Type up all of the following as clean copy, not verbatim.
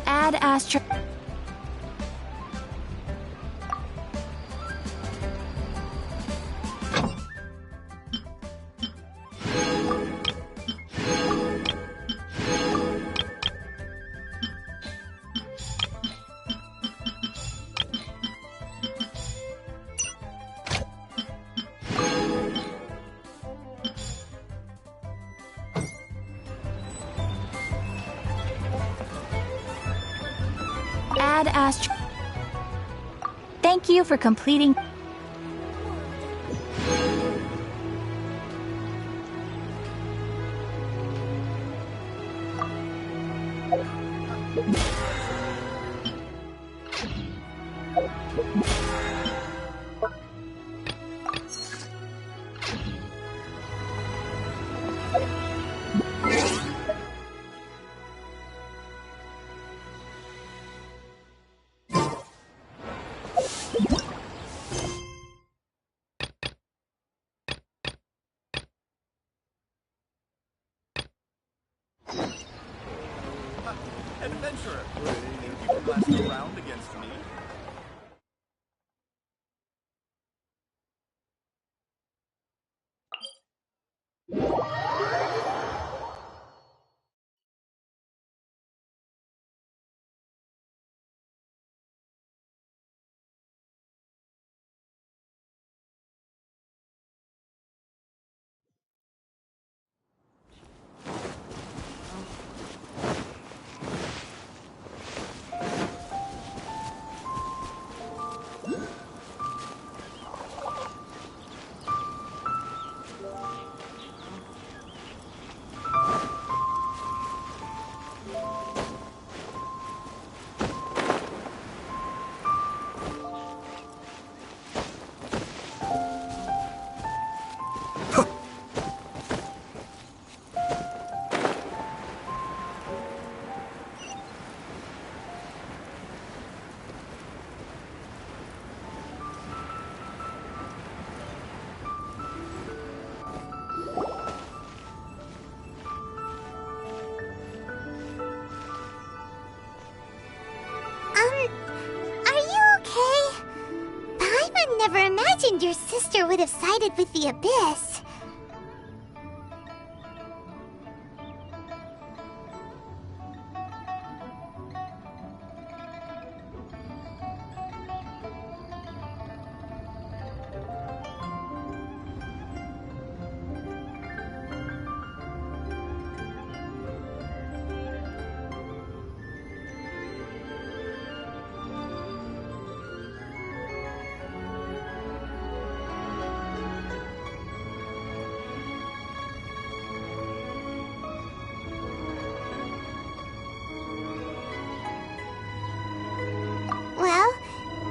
Add Astro. Add Astro. Thank you for completing. Adventurer, think you can last a round against me? Never imagined your sister would have sided with the Abyss.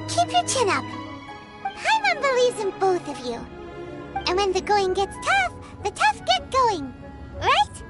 Keep your chin up. Paimon believes in both of you. And when the going gets tough, the tough get going. Right?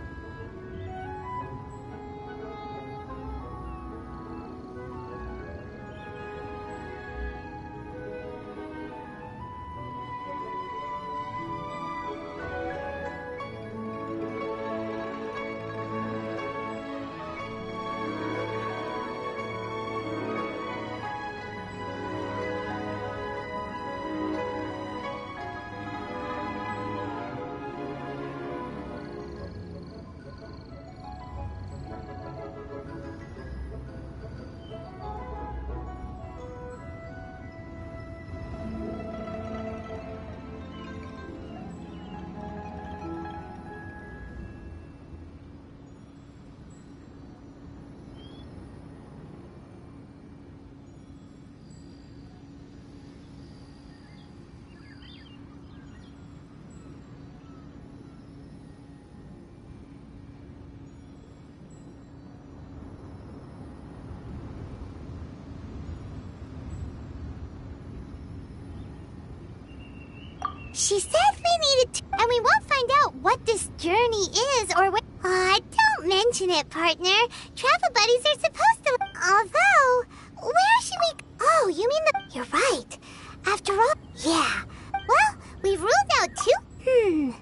She said we needed to, and we won't find out what this journey is or what. Aw, don't mention it, partner. Travel buddies are supposed to. Although, where should we? Oh, you mean the? You're right. After all, yeah. Well, we've ruled out two.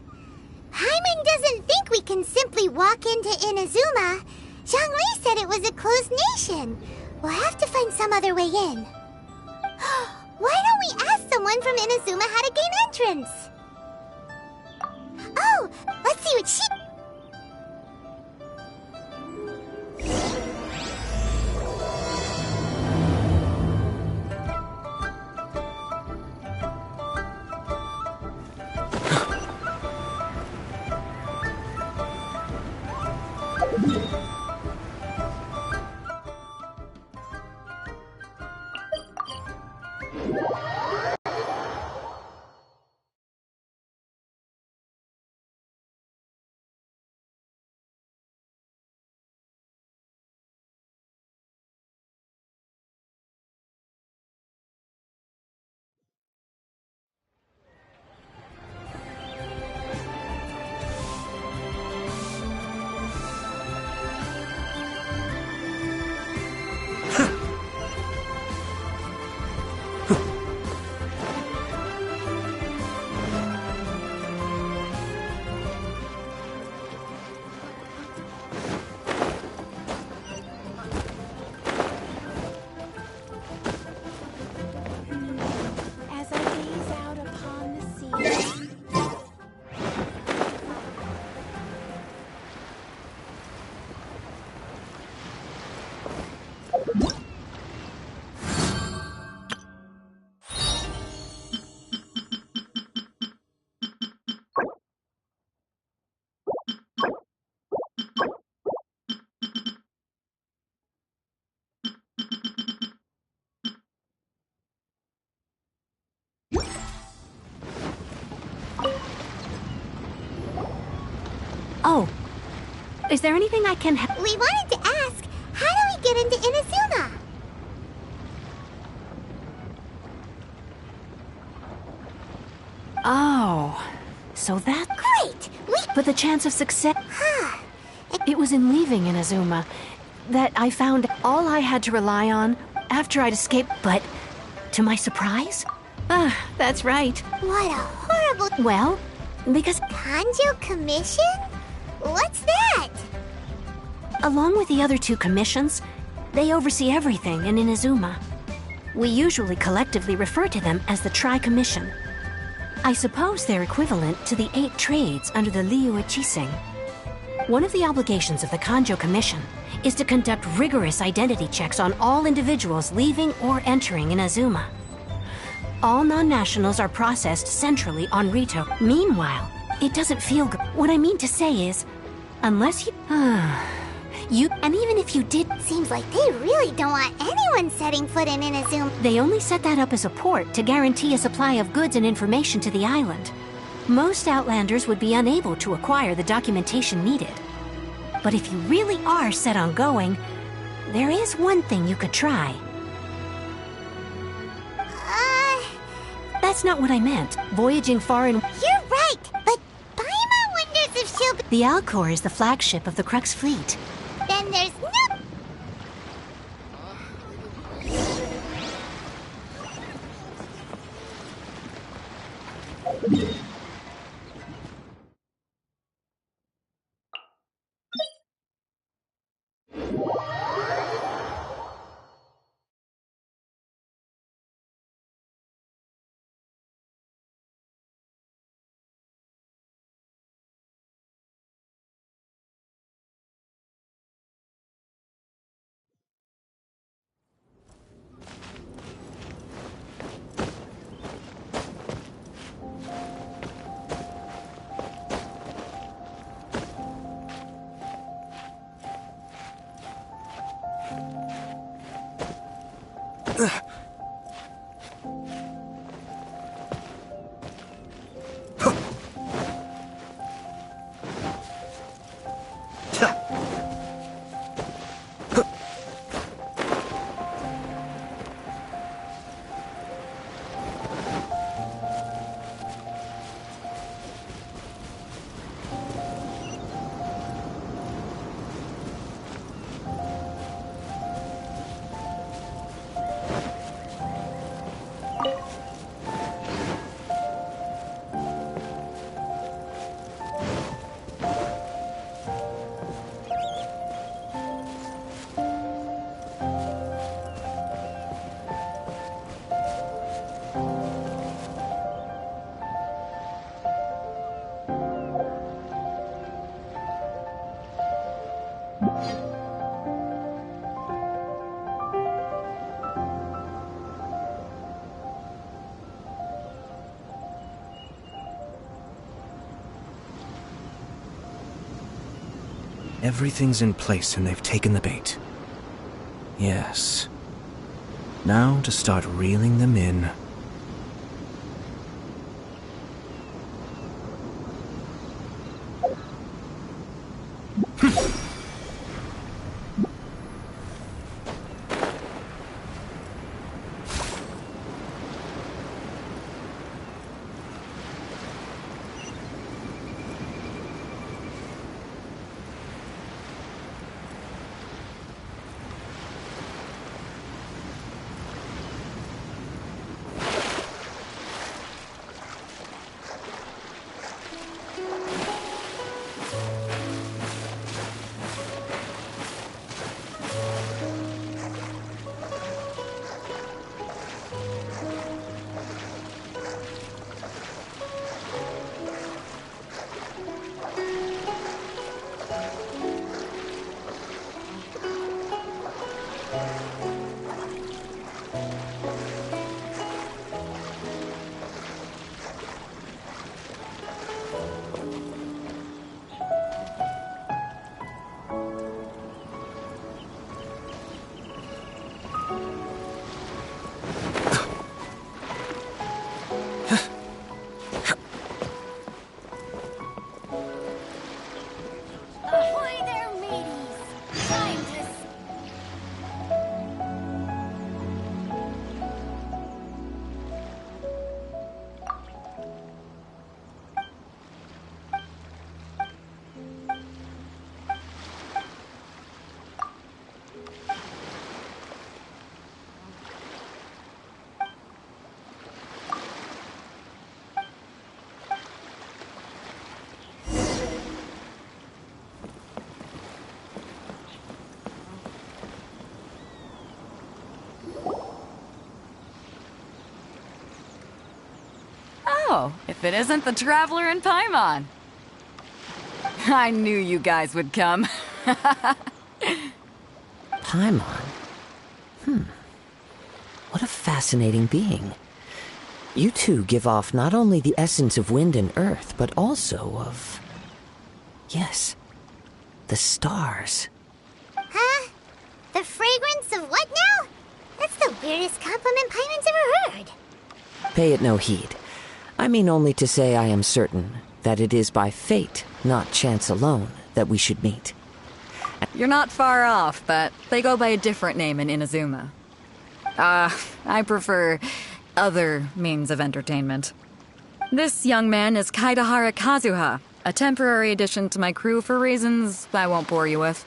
Paimon doesn't think we can simply walk into Inazuma. Zhongli said it was a closed nation. We'll have to find some other way in. Why don't we ask someone from Inazuma how to gain entrance? Oh, let's see what she... As I gaze out upon the sea. Oh, is there anything I can help? We wanted to ask, how do we get into Inazuma? Oh, so that... Great! But the chance of success... Huh. It was in leaving Inazuma that I found all I had to rely on after I'd escaped, but to my surprise... that's right. What a horrible... Well, because Kanjo Commission? What's that? along with the other two commissions, they oversee everything in Inazuma. We usually collectively refer to them as the Tri-Commission. I suppose they're equivalent to the 8 trades under the Liyue Qixing. One of the obligations of the Kanjo Commission is to conduct rigorous identity checks on all individuals leaving or entering Inazuma. All non-nationals are processed centrally on Rito. Meanwhile, it doesn't feel good. What I mean to say is, unless you... and even if you did... Seems like they really don't want anyone setting foot in Inazuma. They only set that up as a port to guarantee a supply of goods and information to the island. Most Outlanders would be unable to acquire the documentation needed. But if you really are set on going, there is one thing you could try. That's not what I meant. Voyaging far and... You're right, but Paimon wonders if she'll be... The Alcor is the flagship of the Crux fleet. Then there's no... Everything's in place and they've taken the bait. Yes. Now to start reeling them in. Ahoy there, mateys! Time to... Oh, if it isn't the Traveler and Paimon. I knew you guys would come. Paimon? What a fascinating being. You two give off not only the essence of wind and earth, but also of... yes, the stars. Huh? The fragrance of what now? That's the weirdest compliment Paimon's ever heard. Pay it no heed. I mean only to say I am certain that it is by fate, not chance alone, that we should meet. You're not far off, but they go by a different name in Inazuma. I prefer other means of entertainment. This young man is Kaidahara Kazuha, a temporary addition to my crew for reasons I won't bore you with.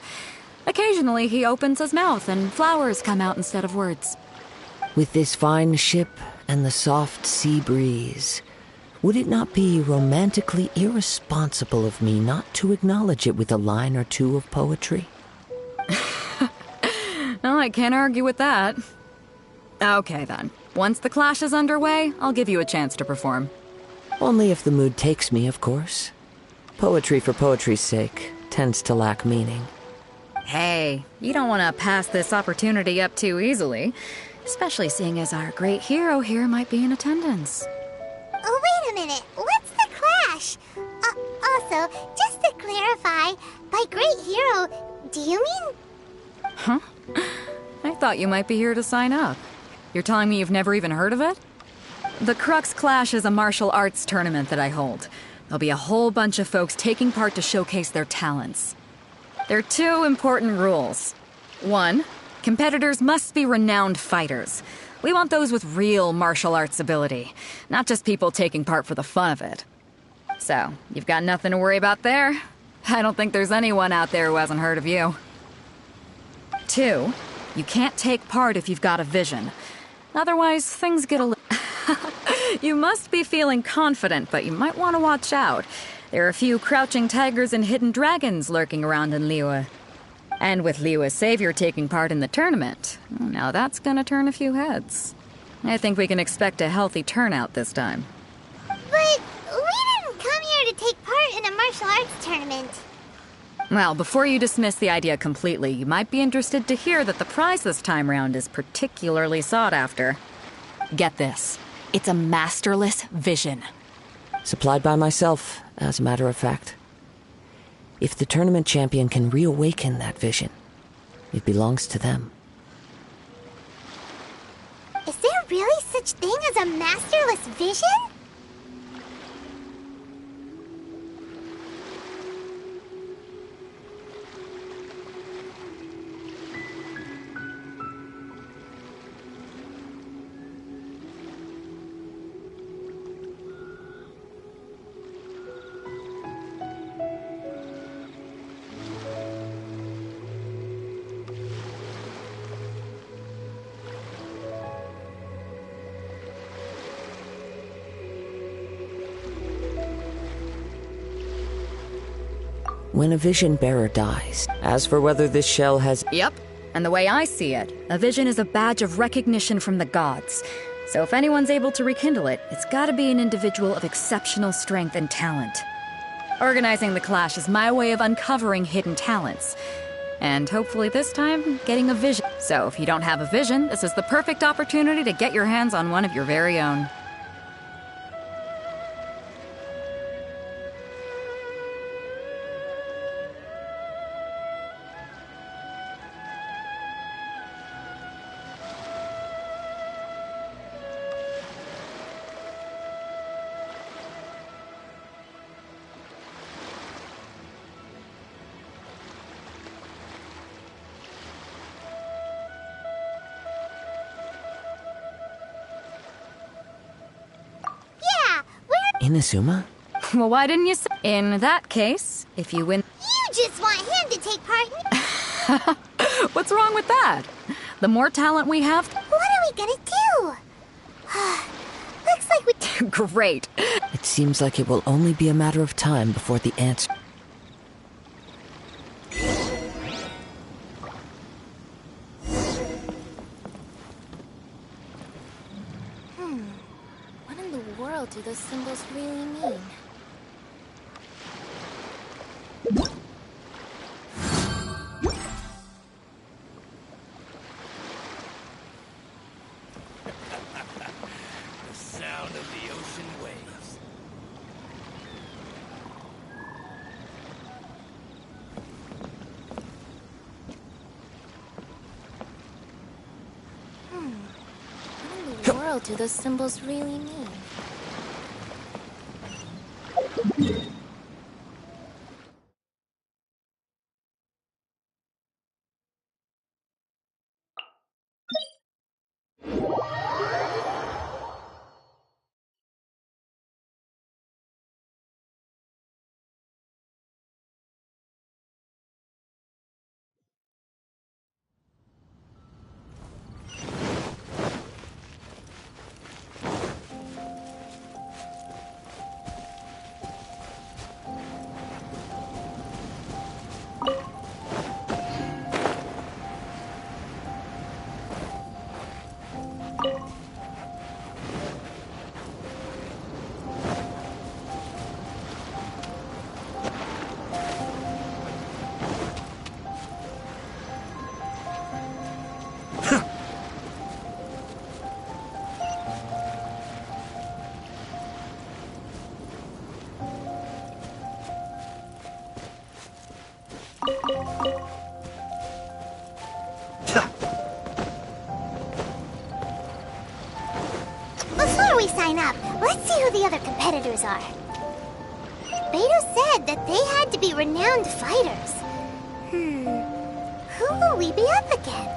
Occasionally he opens his mouth and flowers come out instead of words. With this fine ship and the soft sea breeze, would it not be romantically irresponsible of me not to acknowledge it with a line or two of poetry? Well, I can't argue with that. Okay then. Once the clash is underway, I'll give you a chance to perform. Only if the mood takes me, of course. Poetry for poetry's sake tends to lack meaning. Hey, you don't want to pass this opportunity up too easily, especially seeing as our great hero here might be in attendance. Oh, wait a minute. What's the clash? Also, just to clarify, by great hero, do you mean... Huh? I thought you might be here to sign up. You're telling me you've never even heard of it? The Crux Clash is a martial arts tournament that I hold. There'll be a whole bunch of folks taking part to showcase their talents. There are two important rules. One, competitors must be renowned fighters. We want those with real martial arts ability, not just people taking part for the fun of it. So, you've got nothing to worry about there. I don't think there's anyone out there who hasn't heard of you. Two, you can't take part if you've got a vision. Otherwise, things get a little... You must be feeling confident, but you might want to watch out. There are a few crouching tigers and hidden dragons lurking around in Liyue. And with Liyue's savior taking part in the tournament, now that's gonna turn a few heads. I think we can expect a healthy turnout this time. But we didn't come here to take part in a martial arts tournament. Well, before you dismiss the idea completely, you might be interested to hear that the prize this time round is particularly sought after. Get this. It's a masterless vision. Supplied by myself, as a matter of fact. If the tournament champion can reawaken that vision, it belongs to them. Is there really such thing as a masterless vision? When a vision bearer dies, as for whether this shell has... Yep. And the way I see it, a vision is a badge of recognition from the gods. So if anyone's able to rekindle it, it's gotta be an individual of exceptional strength and talent. Organizing the clash is my way of uncovering hidden talents. And hopefully this time, getting a vision. So if you don't have a vision, this is the perfect opportunity to get your hands on one of your very own. Inazuma? Well, why didn't you say? In that case, if you win... You just want him to take part in... What's wrong with that? The more talent we have... What are we gonna do? Looks like we... Great. It seems like it will only be a matter of time before the answer... What in the world do those symbols really mean? The sound of the ocean waves. What in the world do those symbols really mean? Before we sign up, let's see who the other competitors are. Beidou said that they had to be renowned fighters. Who will we be up against?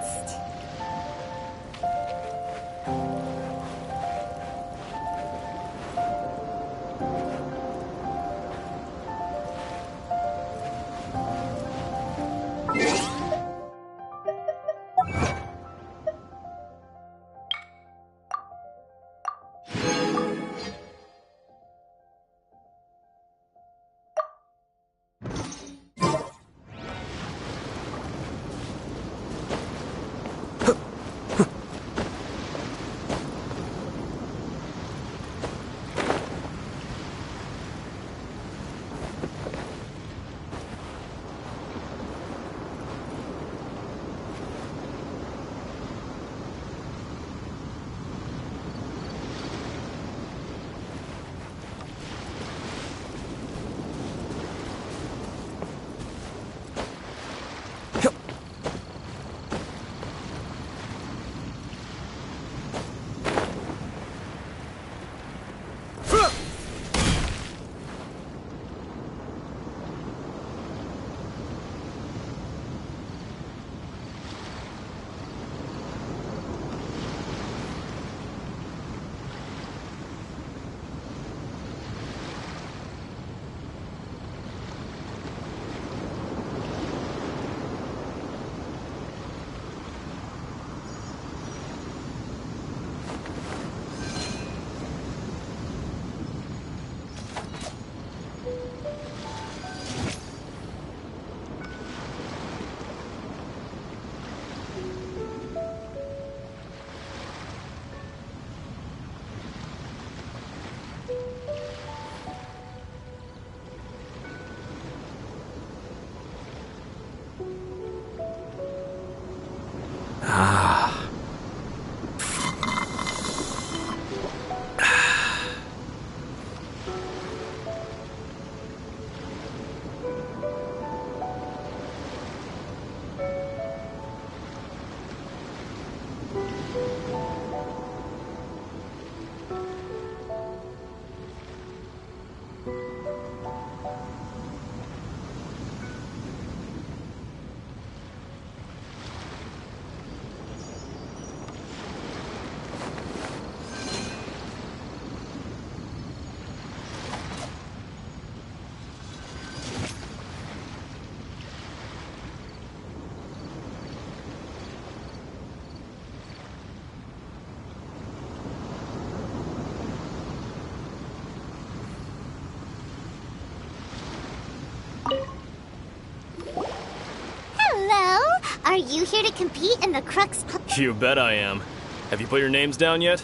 you here to compete in the Crux? You bet I am. Have you put your names down yet?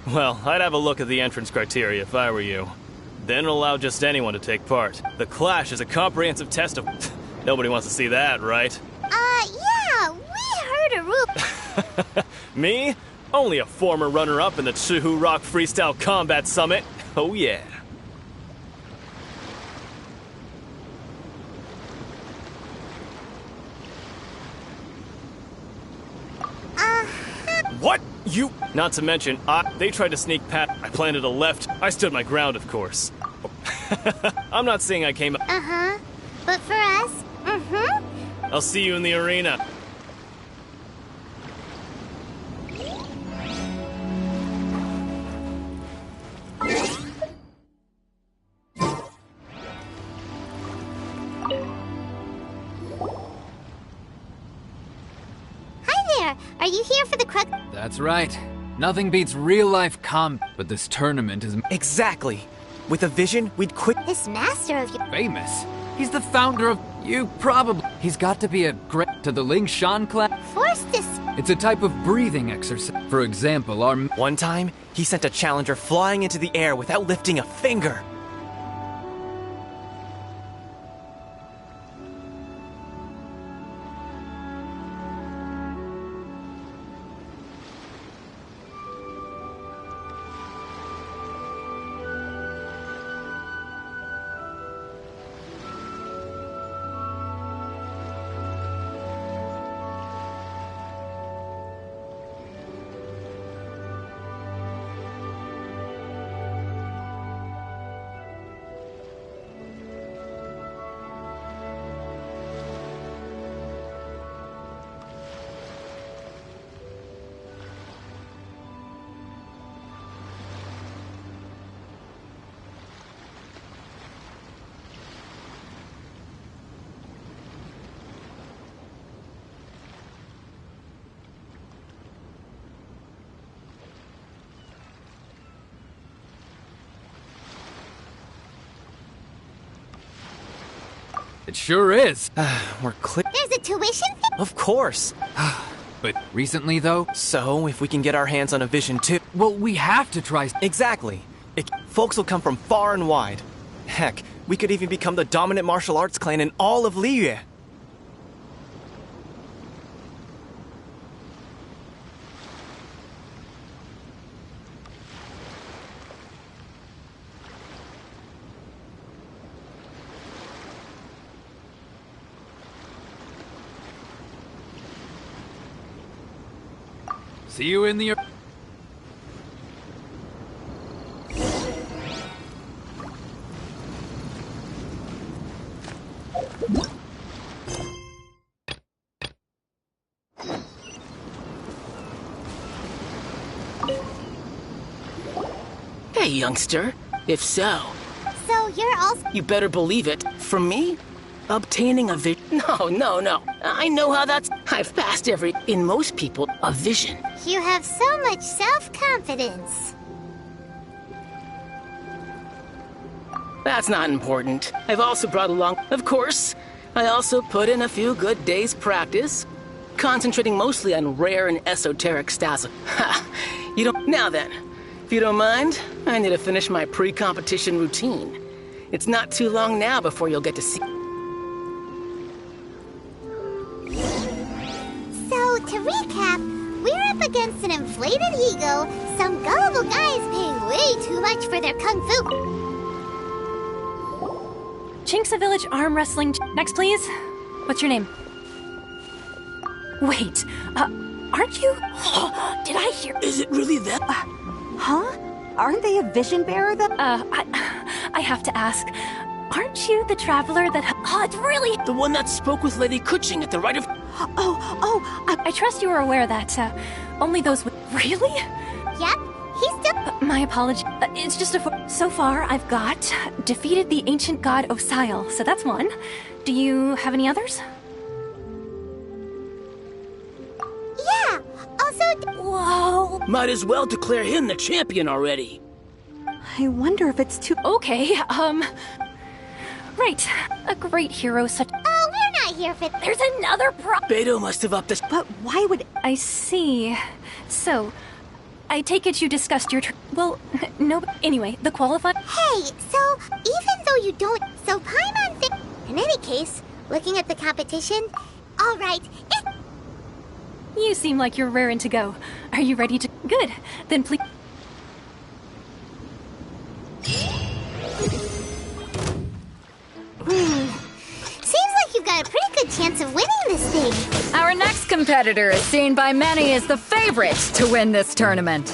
Well, I'd have a look at the entrance criteria if I were you. Then allow just anyone to take part. The Clash is a comprehensive test of... Nobody wants to see that, right? Yeah, we heard a rule. Me? Only a former runner-up in the Chihu Rock Freestyle Combat Summit. Oh yeah. What? You? Not to mention, they tried to sneak past. I planted a left. I stood my ground, of course. I'm not saying I came. But for us, I'll see you in the arena. Are you here for the Crux? That's right. Nothing beats real-life but this tournament is Exactly. With a vision, we'd quit. This master of you. famous. He's the founder of... You probably... He's got to be a great... To the Ling Shan class. Force this. It's a type of breathing exercise. For example, our... One time, he sent a challenger flying into the air without lifting a finger. It sure is. We're clear. There's a tuition fee? Of course. But recently, though... So, if we can get our hands on a vision too... Well, we have to try... Exactly. Folks will come from far and wide. Heck, we could even become the dominant martial arts clan in all of Liyue. See you in the... Hey, youngster. If so... So you're also... You better believe it. For me, obtaining a vision... No. I know how that's... I've passed in most people, a vision. You have so much self-confidence. That's not important. I've also brought along... Of course, I also put in a few good days' practice, concentrating mostly on rare and esoteric styles of... Ha! You don't... Now then, if you don't mind, I need to finish my pre-competition routine. It's not too long now before you'll get to see... So, to recap, we're up against an inflated ego, some gullible guys paying way too much for their kung fu. Chinksa Village Arm Wrestling. Next, please. What's your name? Wait, aren't you? Did I hear? Is it really that? Huh? Aren't they a vision bearer though? I have to ask. Aren't you the traveler that... it's really... The one that spoke with Lady Kuching at the right of... I trust you are aware that, only those with... Really? Yep, he's still... My apology. It's just so far, I've got defeated the ancient god Osile, so that's one. Do you have any others? Yeah, also... Whoa. Might as well declare him the champion already. I wonder if it's too... Okay, Right. A great hero such. Oh, we're not here for. There's another Beto must have upped this. But why would... I see. So, I take it you discussed your. Well, no. Anyway, the qualify. Hey, so even though you don't, so Paimon In any case, looking at the competition, all right. You seem like you're raring to go. Are you ready to? Good. Then please. Seems like you've got a pretty good chance of winning this thing. Our next competitor is seen by many as the favorite to win this tournament.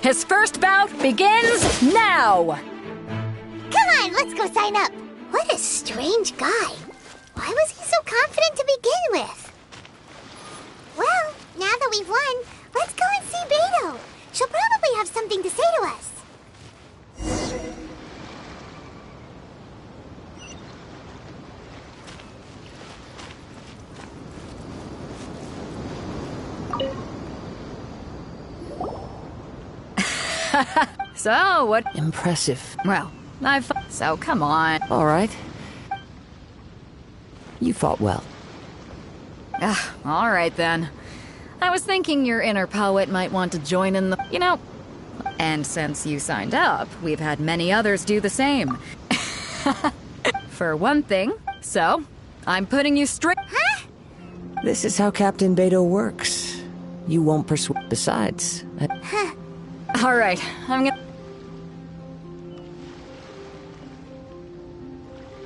His first bout begins now! Come on, let's go sign up. What a strange guy. Why was he so confident to begin with? Well, now that we've won, let's go and see Beto. She'll probably have something to say to us. So, what? Impressive. Well, so come on. All right. You fought well. All right then. I was thinking your inner poet might want to join in the, And since you signed up, we've had many others do the same. For one thing, so I'm putting you straight. Huh? This is how Captain Beto works. You won't persuade. Besides, All right, I'm gonna.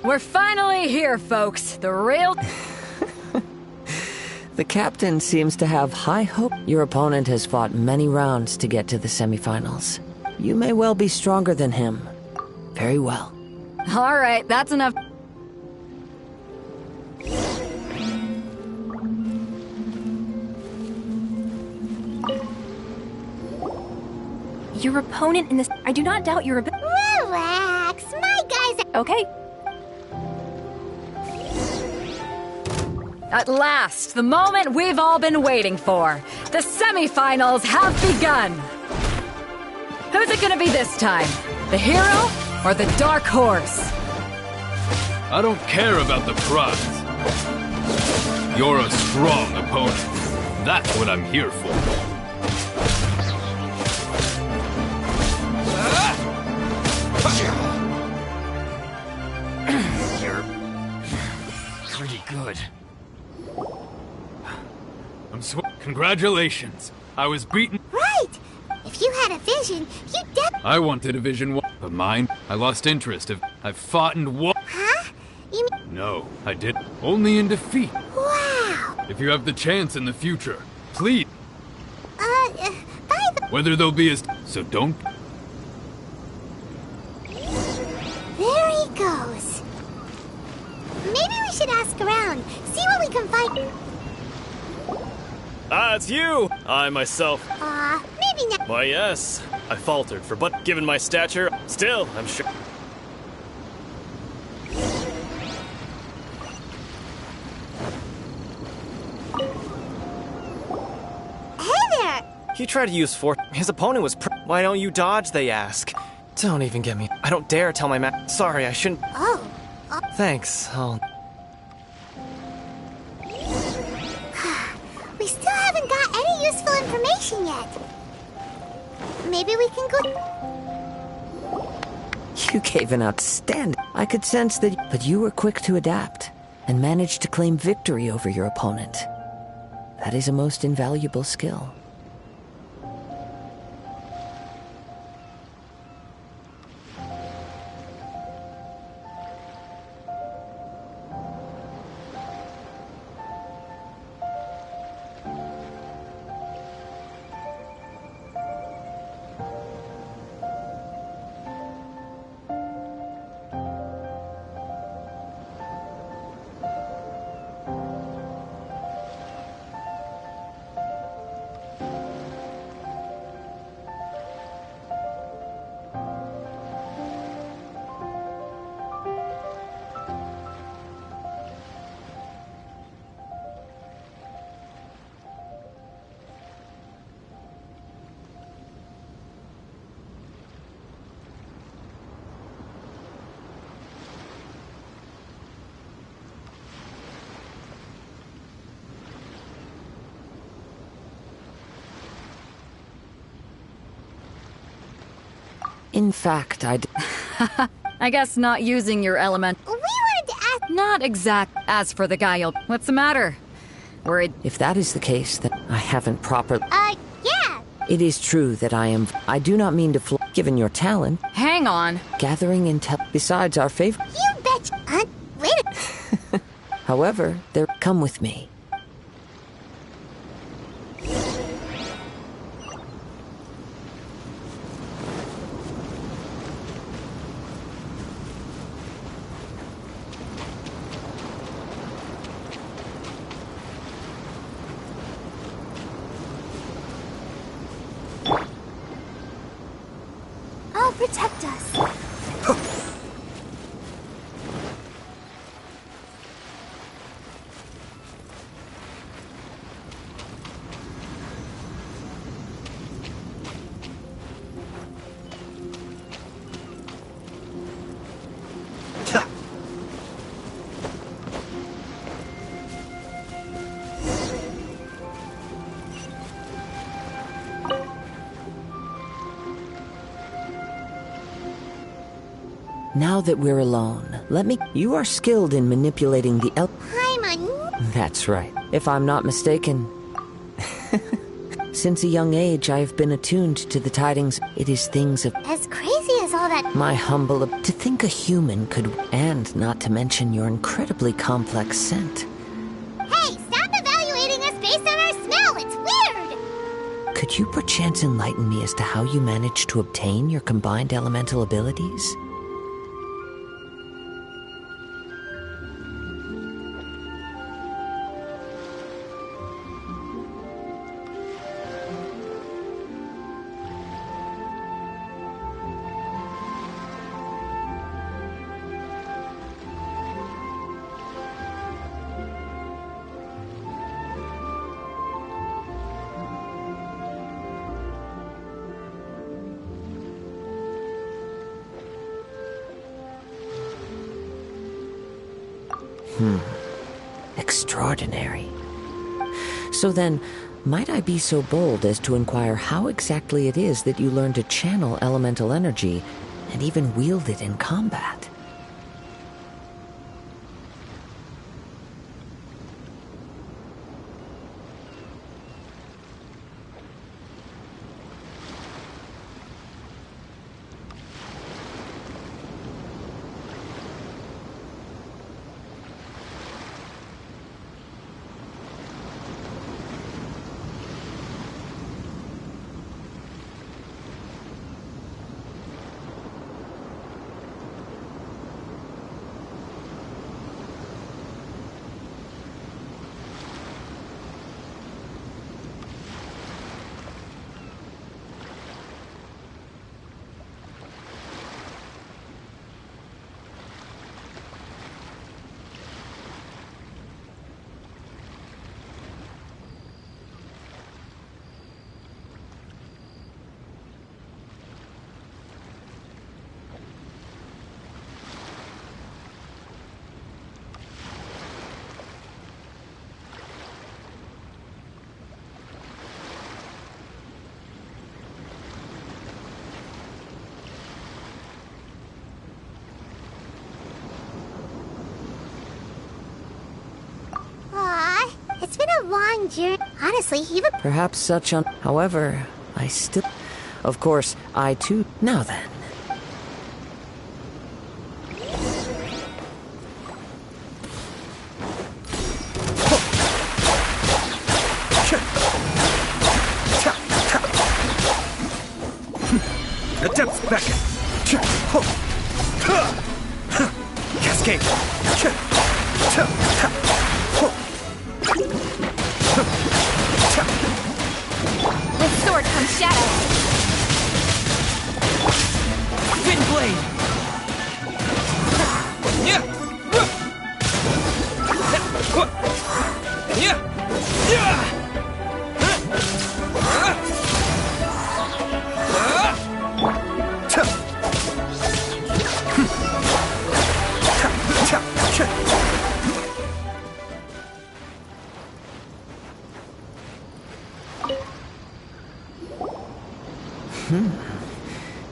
We're finally here, folks. The real. the captain seems to have high hope. Your opponent has fought many rounds to get to the semifinals. You may well be stronger than him. Very well. All right, that's enough. Your opponent in this. I do not doubt your ability. Relax, my guys. Okay. At last, the moment we've all been waiting for. The semifinals have begun. Who's it gonna be this time? The hero or the dark horse? I don't care about the prize. You're a strong opponent. That's what I'm here for. You're pretty good. Congratulations. I was beaten. Right. If you had a vision, you'd I wanted a vision, but mine, I lost interest. I've fought and won. Huh? You mean... No, I didn't. Only in defeat. Wow. If you have the chance in the future, please. By the... Whether they'll be as... So don't... There he goes. Maybe we should ask around, see what we can find. Ah, it's you! I myself. Maybe not. Why, yes. I faltered, but given my stature, still, I'm sure. Hey there! He tried to use force. His opponent was Why don't you dodge, they ask. Don't even get me. I don't dare tell my Sorry, I shouldn't. Oh. Thanks, We still haven't got any useful information yet. Maybe we can go... You gave an outstanding... I could sense that... But you were quick to adapt and managed to claim victory over your opponent. That is a most invaluable skill. In fact, I guess not using your element. We wanted to ask. Not exact. As for the guy, what's the matter? Worried? If that is the case, then I haven't properly. Yeah. It is true that I do not mean to given your talent. Hang on. Gathering intel. Besides our favorite. You betcha. Wait. However, come with me. I'll protect us. Now that we're alone, You are skilled in manipulating the I'm a... That's right. If I'm not mistaken. Since a young age, I've been attuned to the tidings. It is things of... As crazy as all that... My humble... To think a human could... And not to mention your incredibly complex scent. Hey, stop evaluating us based on our smell! It's weird! Could you perchance enlighten me as to how you managed to obtain your combined elemental abilities? Extraordinary. So then, might I be so bold as to inquire how exactly it is that you learn to channel elemental energy and even wield it in combat? It's been a long journey. Honestly, even... Perhaps such on... However, I still... Of course, I too... Now then. The depths beckon. Cascade. With sword comes shadow. Wind blade.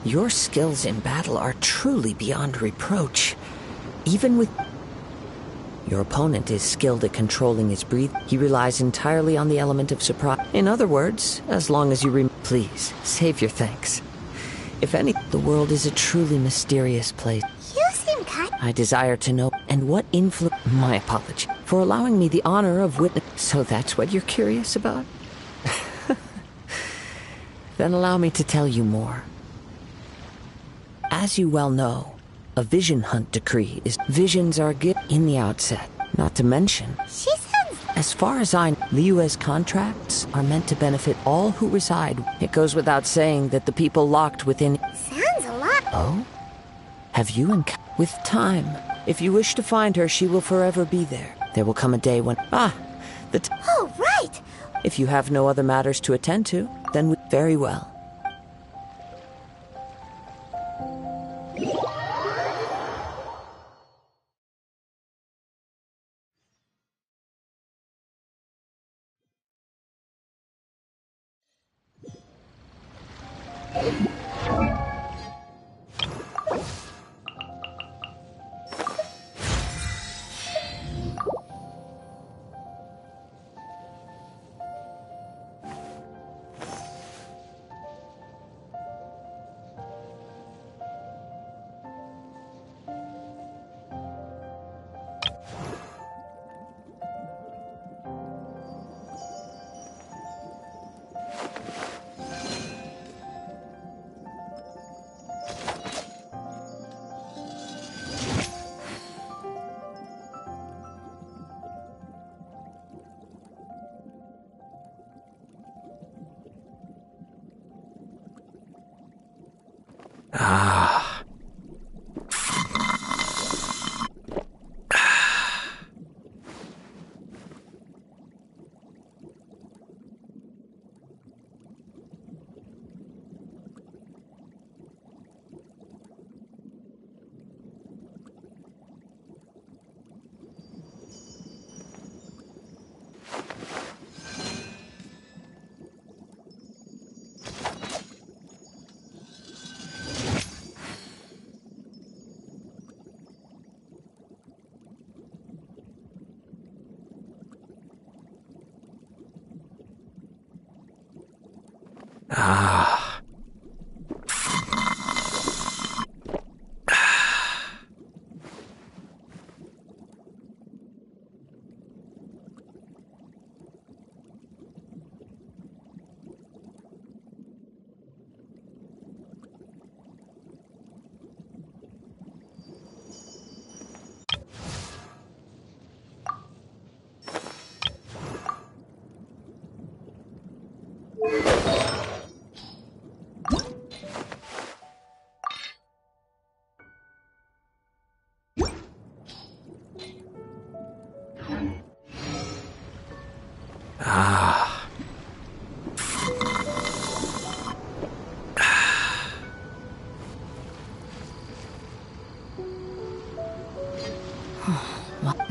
Your skills in battle are truly beyond reproach. Even with... Your opponent is skilled at controlling his breathing. He relies entirely on the element of surprise. In other words, as long as you please, save your thanks. If any, the world is a truly mysterious place. You seem kind. I desire to know, and what influence... My apology for allowing me the honor of witness... So that's what you're curious about? Then allow me to tell you more. As you well know, a vision hunt decree is... Visions are given in the outset. Not to mention... She sounds... As far as I know, Liyue's contracts are meant to benefit all who reside. It goes without saying that the people locked within... Sounds a lot... Oh? Have you encountered... With time, if you wish to find her, she will forever be there. There will come a day when... Oh, right! If you have no other matters to attend to, then very well.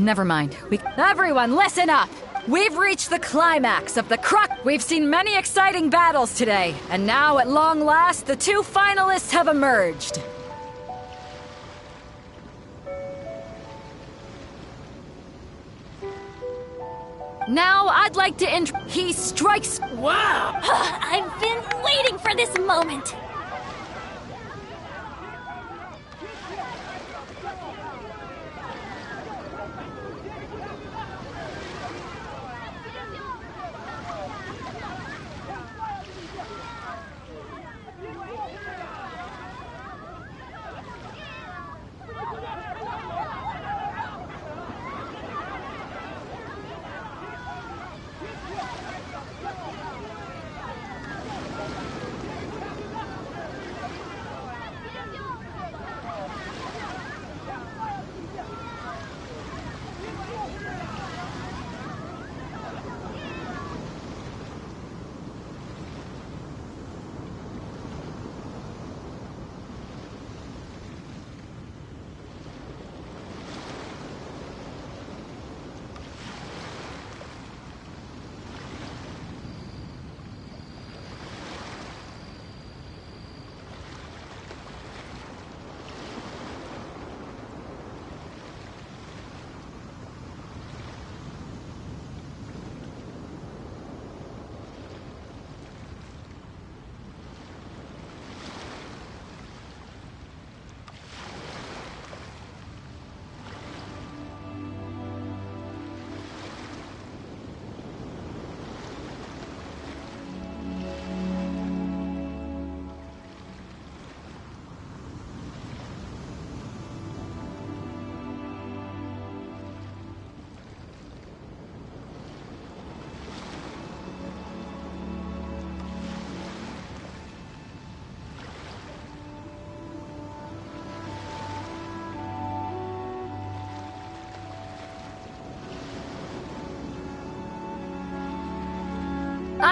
Never mind. Everyone, listen up! We've reached the climax of the Crux. We've seen many exciting battles today, and now, at long last, the two finalists have emerged. Now, I'd like to he strikes... Wow! I've been waiting for this moment!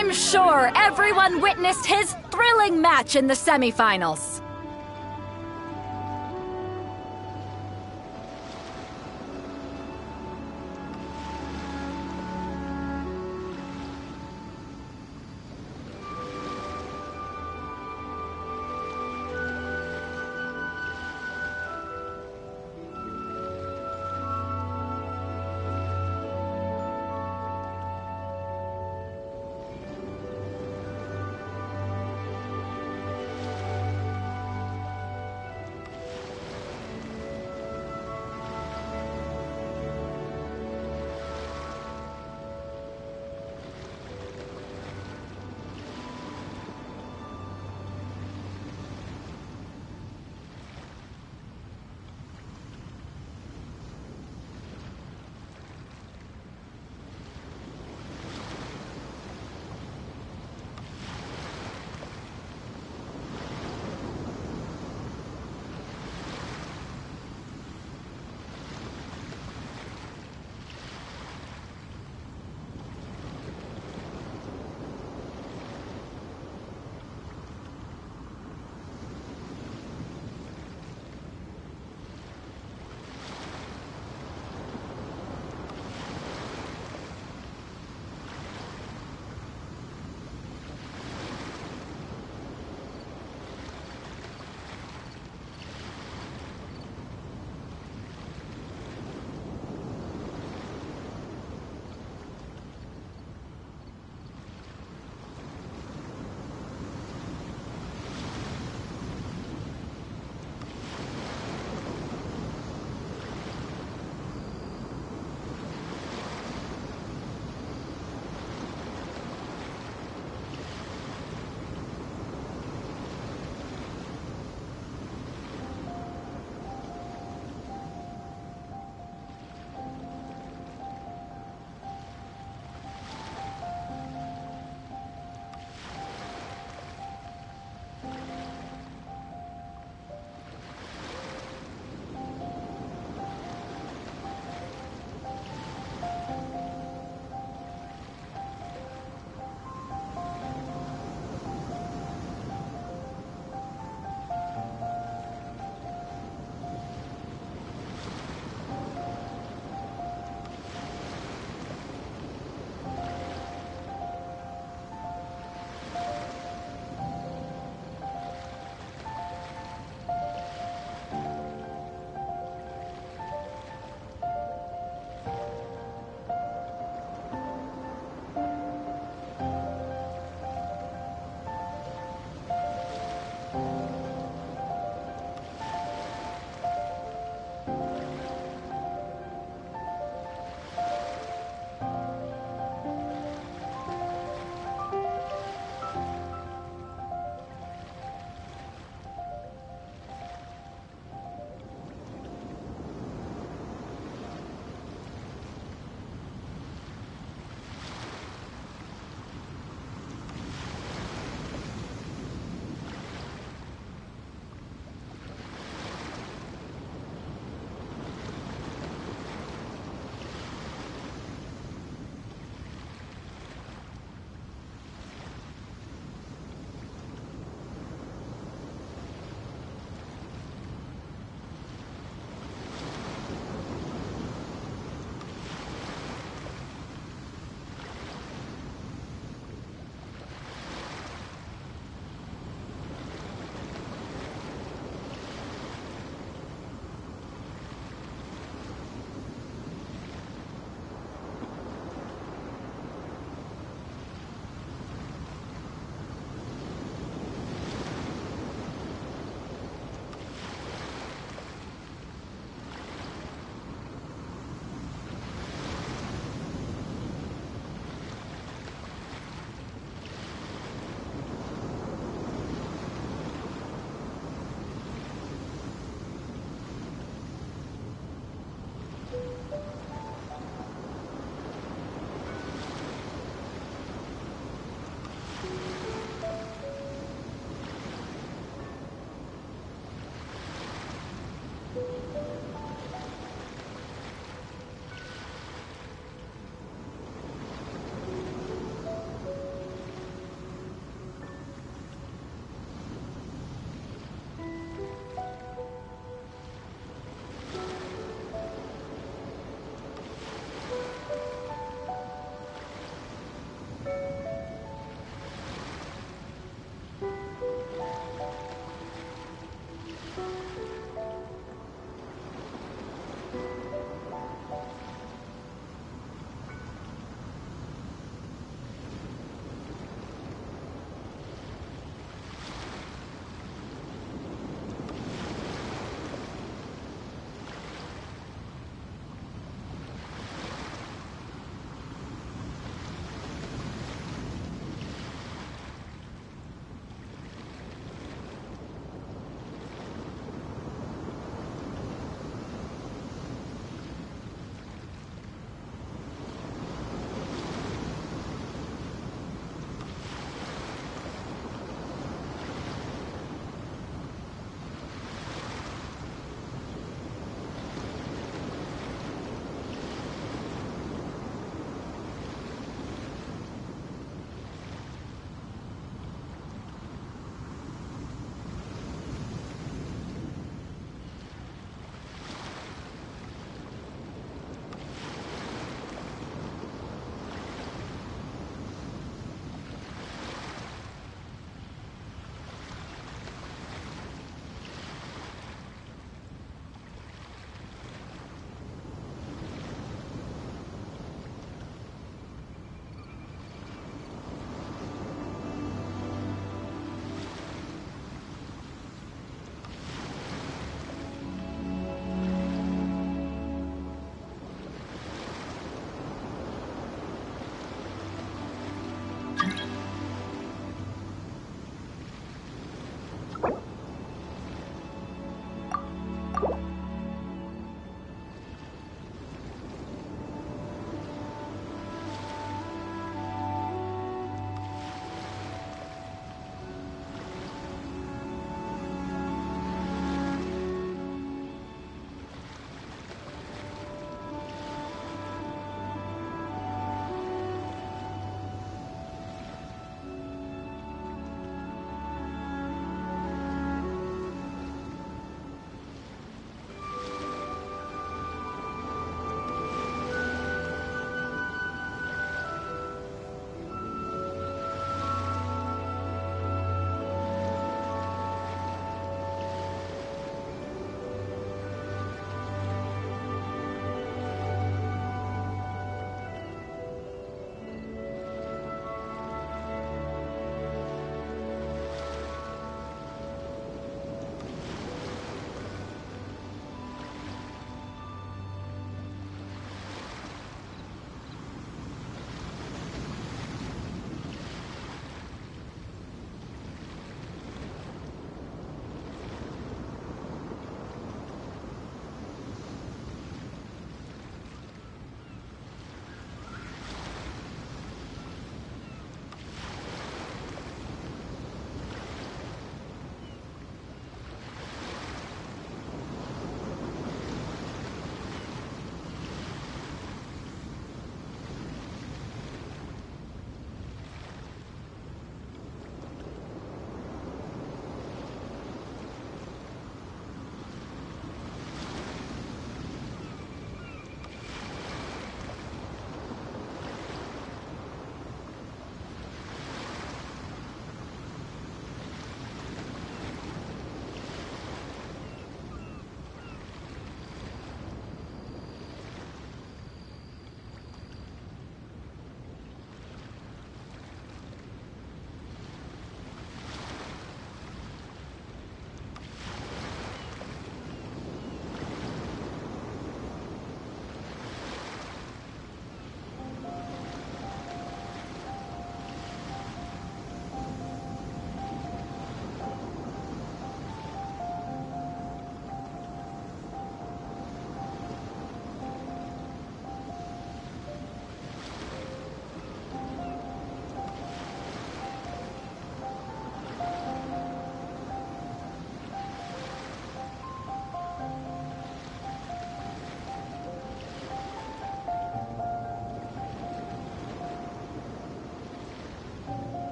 I'm sure everyone witnessed his thrilling match in the semifinals.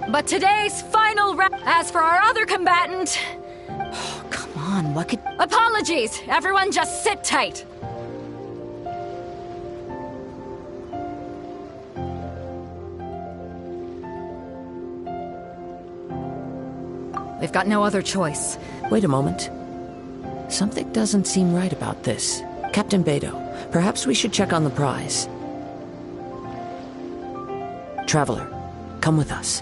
But today's final round. As for our other combatant, Come on, what could... apologies. Everyone just sit tight. We've got no other choice. Wait a moment. Something doesn't seem right about this. Captain Beidou, perhaps we should check on the prize. Traveler, come with us.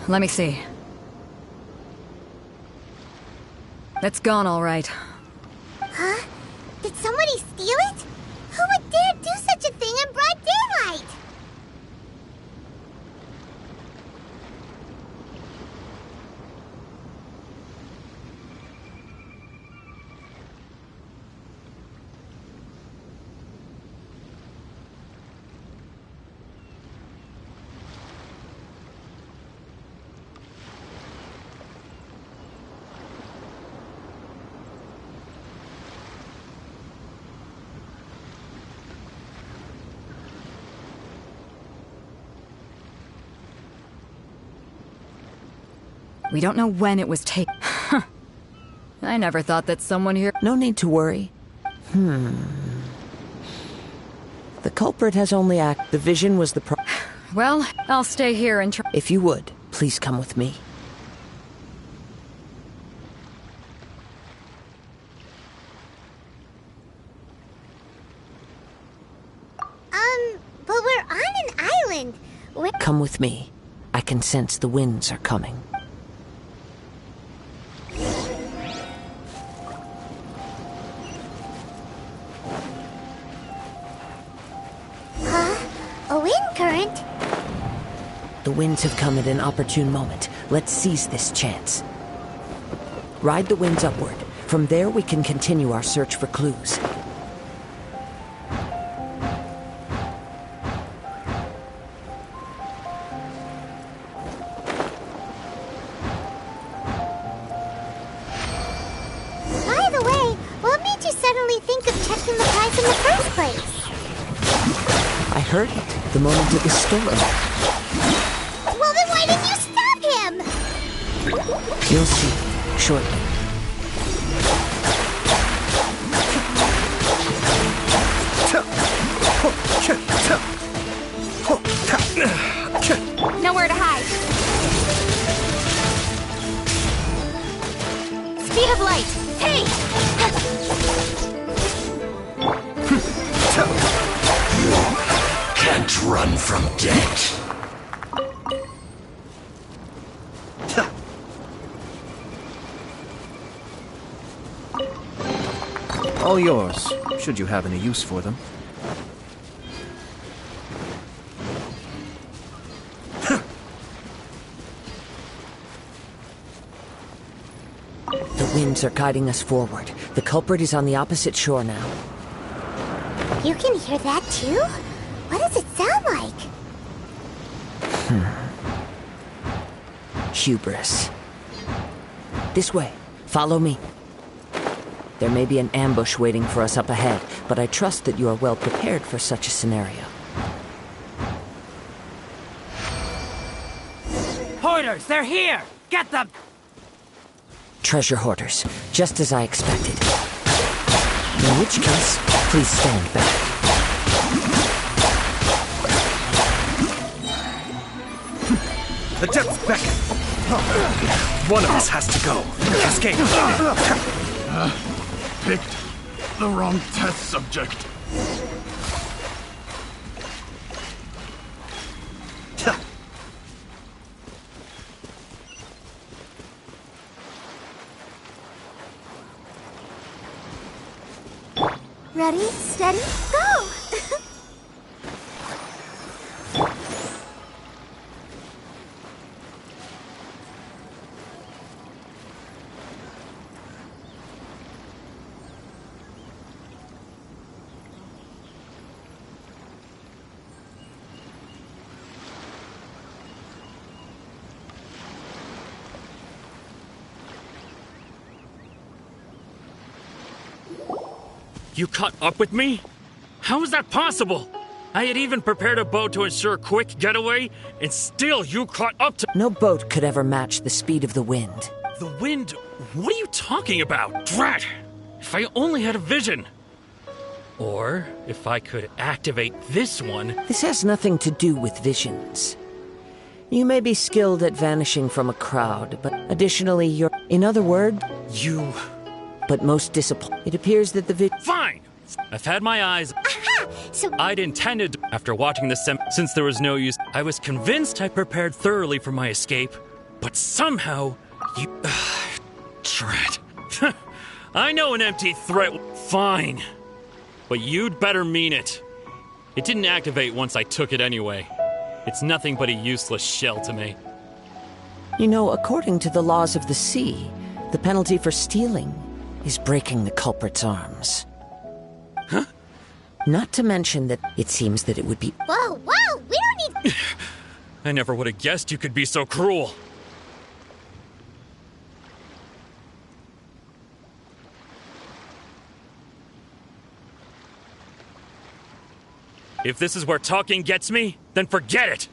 Let me see. It's gone, all right. Huh? Did somebody steal it? Who would dare do such a thing in broad daylight? We don't know when it was taken. I never thought that someone here... No need to worry. The culprit has only acted. The vision was the Well, I'll stay here and try... If you would, please come with me. But we're on an island. Come with me. I can sense the winds are coming. A wind current? The winds have come at an opportune moment. Let's seize this chance. Ride the winds upward. From there, we can continue our search for clues. By the way, what made you suddenly think of checking the prize in the first place? I heard it the moment it was stolen. Well, then why didn't you stop him? You'll see shortly. Nowhere to hide. Speed of light. Hey! Can't run from death. All yours, should you have any use for them. The winds are guiding us forward. The culprit is on the opposite shore now. You can hear that too? What does it sound like? Hubris. This way. Follow me. There may be an ambush waiting for us up ahead, but I trust that you are well prepared for such a scenario. Hoarders, they're here! Get them! Treasure hoarders, just as I expected. In which case, please stand back. The depths beckon. One of us has to go. Escape. Picked the wrong test subject. Ready, steady, go! You caught up with me? How is that possible? I had even prepared a boat to ensure a quick getaway, and still you caught up to— No boat could ever match the speed of the wind. The wind? What are you talking about? Drat! If I only had a vision! Or if I could activate this one— This has nothing to do with visions. You may be skilled at vanishing from a crowd, but additionally you're— In other words, you— But most disappointing. It appears that the Fine! I've had my eyes— Aha! So I'd intended— After watching the since there was no use, I was convinced I prepared thoroughly for my escape, but somehow you— Drat. I know an empty threat— Fine. But you'd better mean it. It didn't activate once I took it anyway. It's nothing but a useless shell to me. You know, according to the laws of the sea, the penalty for stealing is breaking the culprit's arms. Huh? Not to mention that it seems that it would be— Whoa, whoa! We don't need— I never would have guessed you could be so cruel. If this is where talking gets me, then forget it!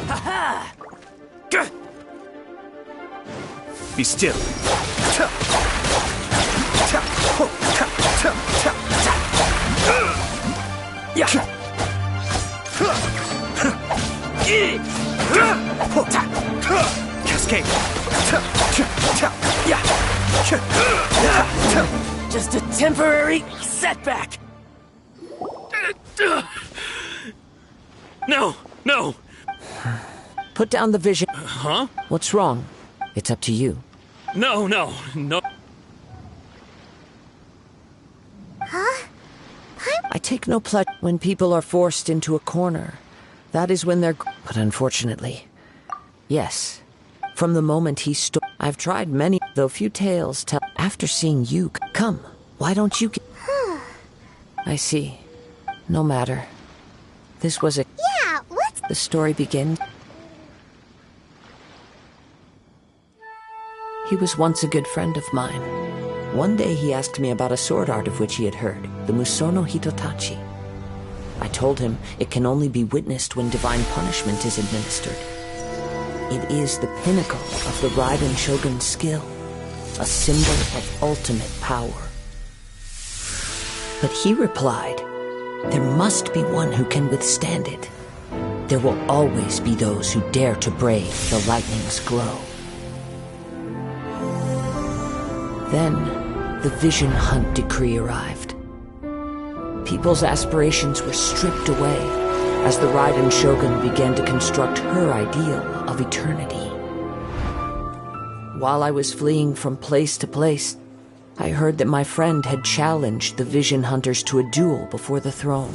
Ha-ha! Be still. Cascade. Just a temporary setback. No, no. Put down the vision. Huh? What's wrong? It's up to you. No, no, no. Huh? I take no pleasure when people are forced into a corner. That is when they're— But unfortunately, yes. From the moment he stood, I've tried many, though few tales tell. After seeing you, come, why don't you get— I see. No matter. This was a— Yeah, what's— The story begins. He was once a good friend of mine. One day he asked me about a sword art of which he had heard, the Musono Hitotachi. I told him it can only be witnessed when divine punishment is administered. It is the pinnacle of the Raiden Shogun's skill, a symbol of ultimate power. But he replied, there must be one who can withstand it. There will always be those who dare to brave the lightning's glow. Then, the Vision Hunt decree arrived. People's aspirations were stripped away as the Raiden Shogun began to construct her ideal of eternity. While I was fleeing from place to place, I heard that my friend had challenged the Vision Hunters to a duel before the throne.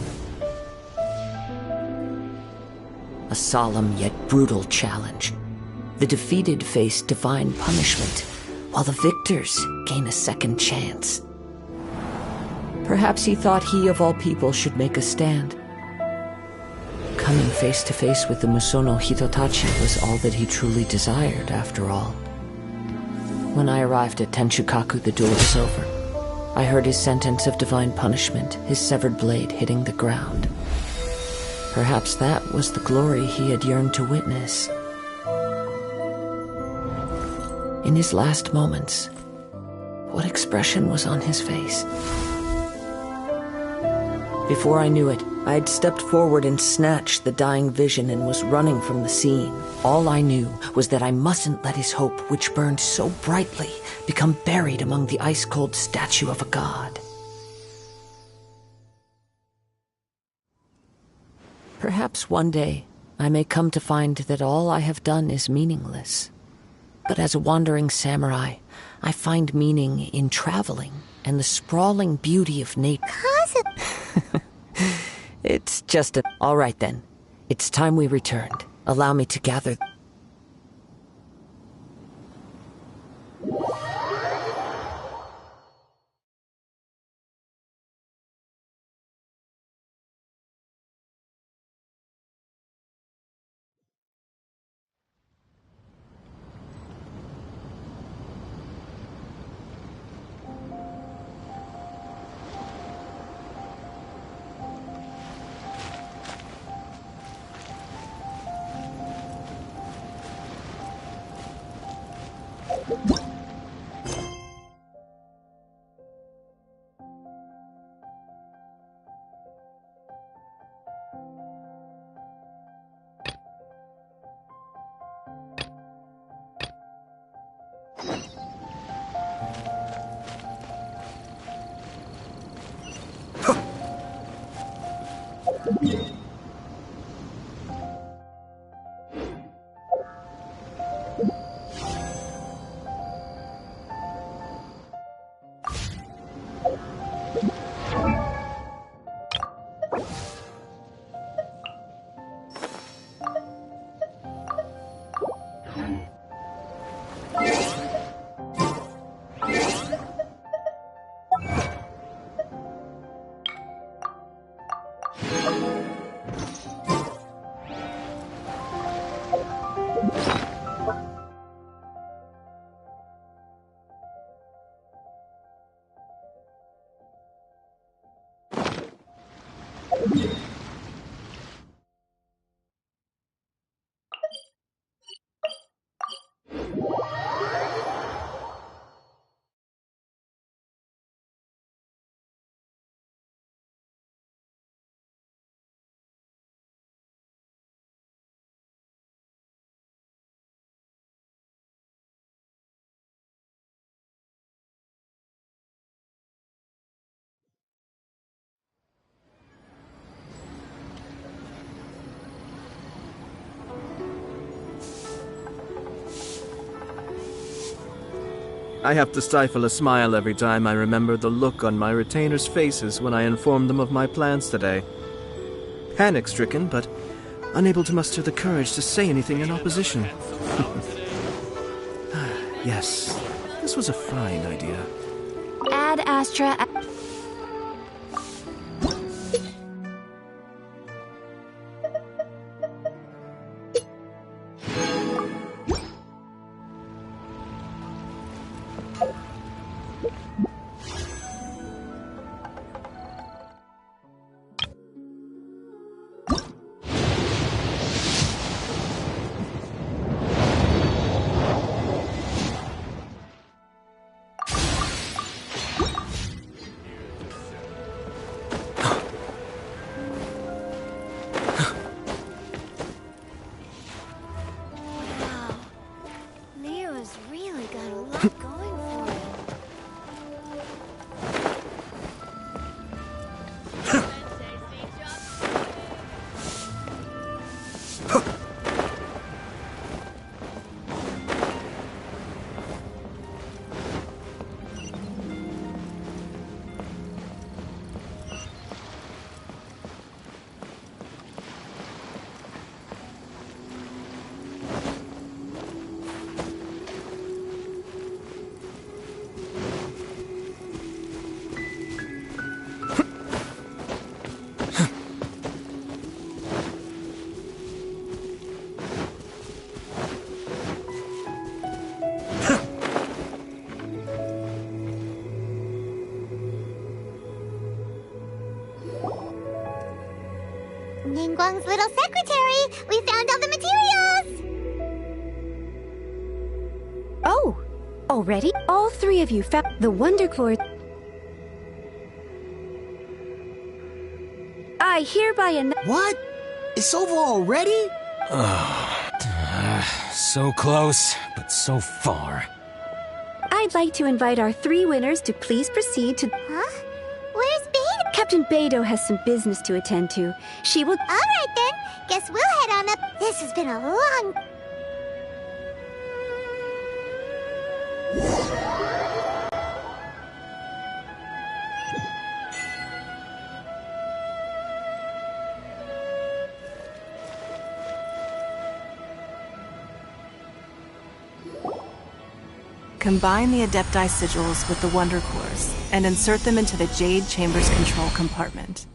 A solemn yet brutal challenge. The defeated face divine punishment, while the victors gain a second chance. Perhaps he thought he of all people should make a stand. Coming face to face with the Musono Hitotachi was all that he truly desired, after all. When I arrived at Tenshukaku, the duel was over. I heard his sentence of divine punishment, his severed blade hitting the ground. Perhaps that was the glory he had yearned to witness. In his last moments, what expression was on his face? Before I knew it, I had stepped forward and snatched the dying vision and was running from the scene. All I knew was that I mustn't let his hope, which burned so brightly, become buried among the ice-cold statue of a god. Perhaps one day I may come to find that all I have done is meaningless. But as a wandering samurai, I find meaning in traveling and the sprawling beauty of nature. It's just a— All right then. It's time we returned. Allow me to gather— I have to stifle a smile every time I remember the look on my retainers' faces when I informed them of my plans today. Panic-stricken, but unable to muster the courage to say anything in opposition. Yes, this was a fine idea. Ad Astra. Leo's really got a lot going for him. Ningguang's little secretary! We found all the materials! Oh! Already? All three of you found the Wonder Core. I hereby What? It's over already? So close, but so far. I'd like to invite our three winners to please proceed to... Huh? Where's Beidou? Captain Beidou has some business to attend to. She will... Alright then, guess we'll head on up. This has been a long... Combine the Adepti sigils with the Wonder Cores, and insert them into the Jade Chamber's control compartment.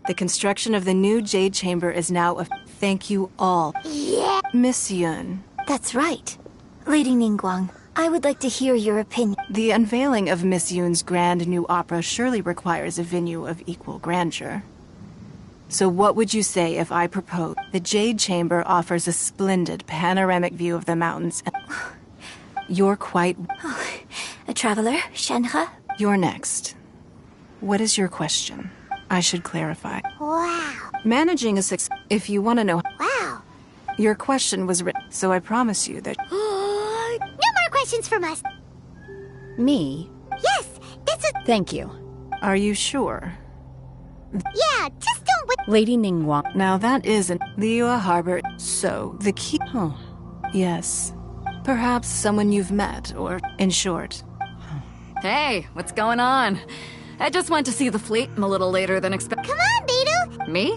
The construction of the new Jade Chamber is now a... Thank you all. Yeah! Miss Yun. That's right. Lady Ningguang, I would like to hear your opinion. The unveiling of Miss Yun's grand new opera surely requires a venue of equal grandeur. So what would you say if I propose? The Jade Chamber offers a splendid panoramic view of the mountains. You're quite... A traveler, Shenhe? You're next. What is your question? I should clarify. Wow. Managing a if you want to know... Wow. Your question was written, so I promise you that... No more questions from us. Me? Yes, that's a... Thank you. Are you sure? Yeah, just don't wait. Lady Ningguang. Now that isn't Liyue Harbor. So, the key... Yes. Perhaps someone you've met, or, in short... Hey, what's going on? I just went to see the fleet. I'm a little later than expected. Come on, Beidou! Me?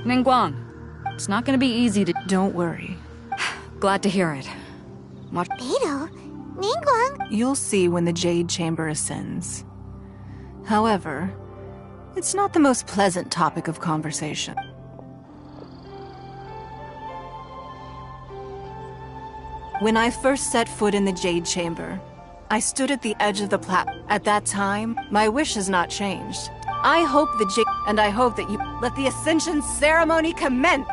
Ningguang. It's not gonna be easy to... Don't worry. Glad to hear it. What? Beidou? Ningguang? You'll see when the Jade Chamber ascends. However, it's not the most pleasant topic of conversation. When I first set foot in the Jade Chamber, I stood at the edge of the platform. At that time, my wish has not changed. I hope and I hope that you let the Ascension ceremony commence.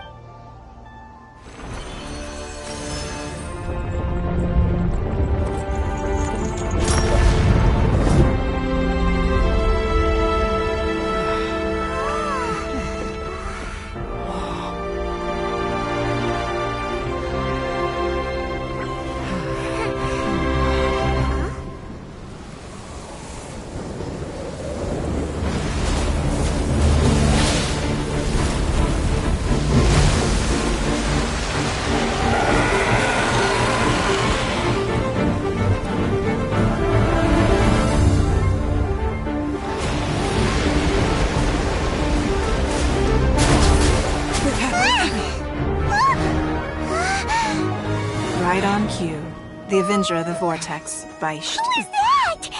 Right on cue. The Avenger of the Vortex, Baish. Who is that?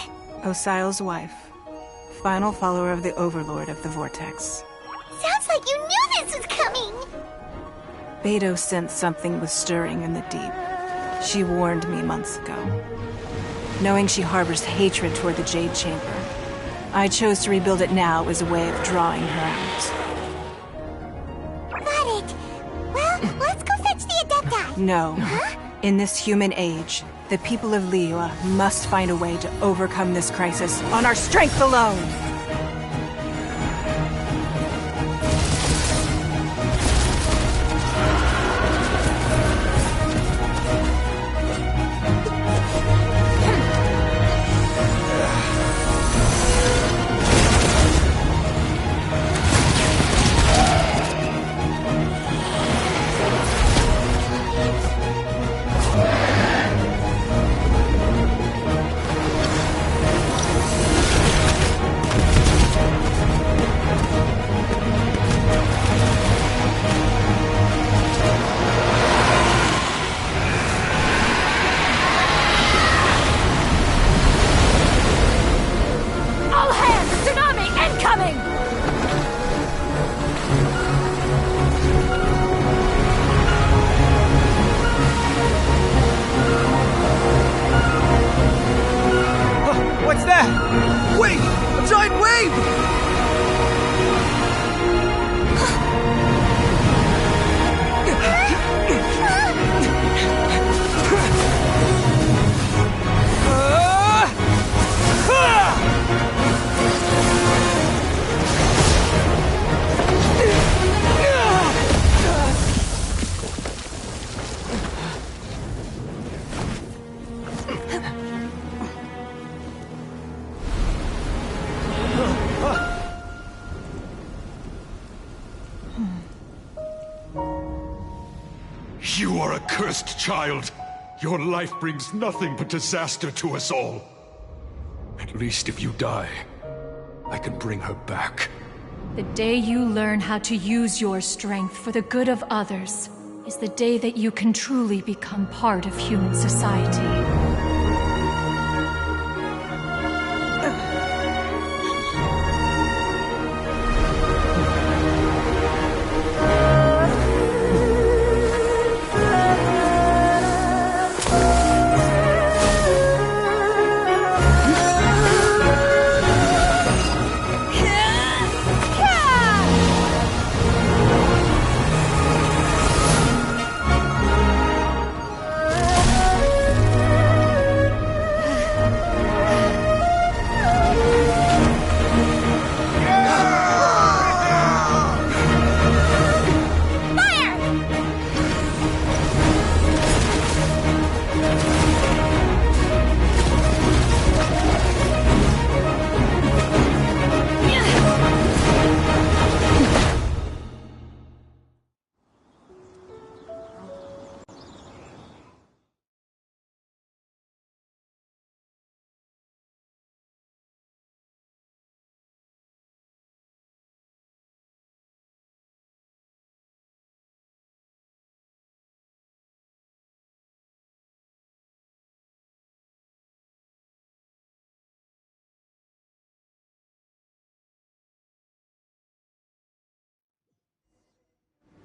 Osial's wife. Final follower of the Overlord of the Vortex. Sounds like you knew this was coming! Beidou sensed something was stirring in the deep. She warned me months ago. Knowing she harbors hatred toward the Jade Chamber, I chose to rebuild it now as a way of drawing her out. Got it. Well, let's go fetch the Adepti. No. Huh? In this human age, the people of Liyue must find a way to overcome this crisis on our strength alone! What's that? Wait! A giant wave! You are a cursed child. Your life brings nothing but disaster to us all. At least if you die, I can bring her back. The day you learn how to use your strength for the good of others is the day that you can truly become part of human society.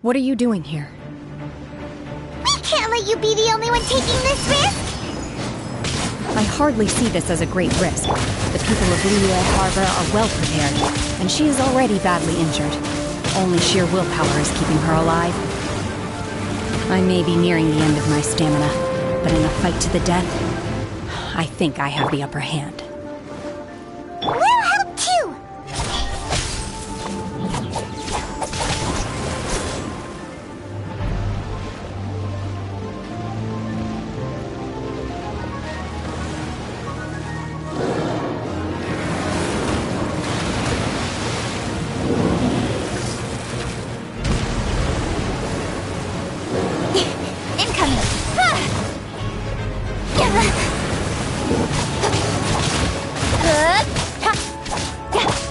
What are you doing here? We can't let you be the only one taking this risk! I hardly see this as a great risk. The people of Liyue Harbor are well prepared, and she is already badly injured. Only sheer willpower is keeping her alive. I may be nearing the end of my stamina, but in a fight to the death, I think I have the upper hand. We'll help too!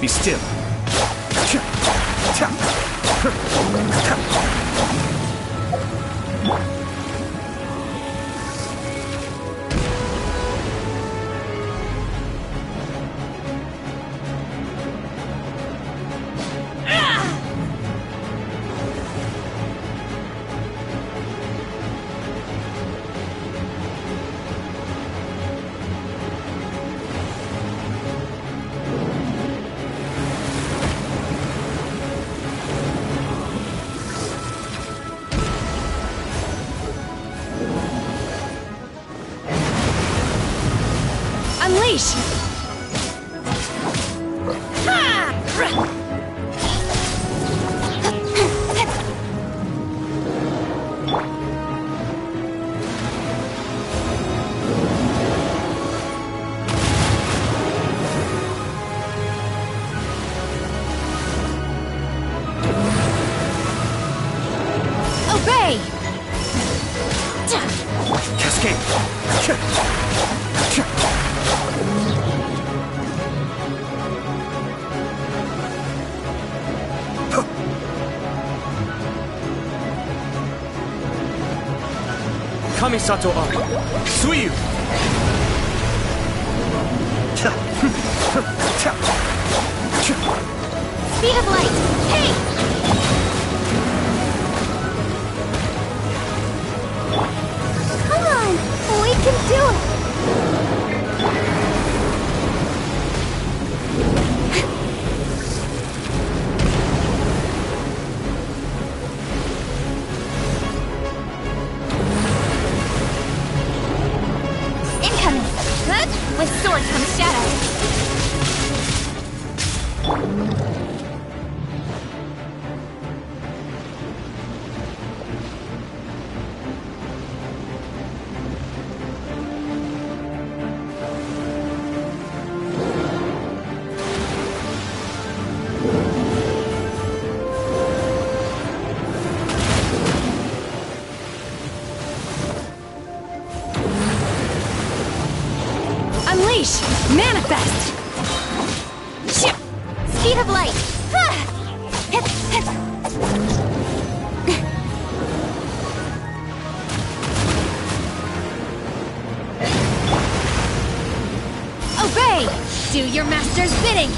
Be still. Unleash! Obey! Cascade! Kamisato Arc! Suiyu! Speed of light! Hey! Come on! We can do it! Incoming! With sword comes shadow! Unleash! Manifest! Speed of light! Obey! Do your master's bidding!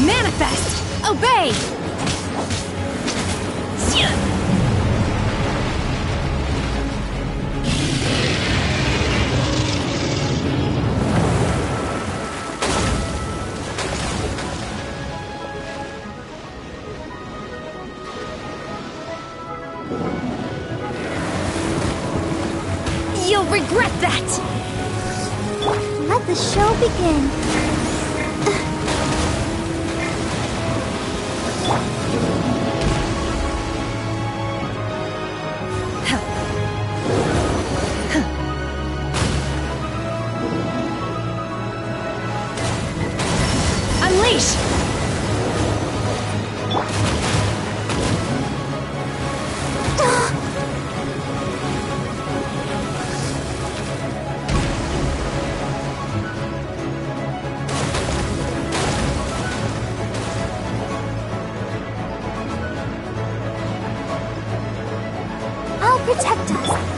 Manifest! Obey! You'll regret that! Let the show begin. Unleash! protect us.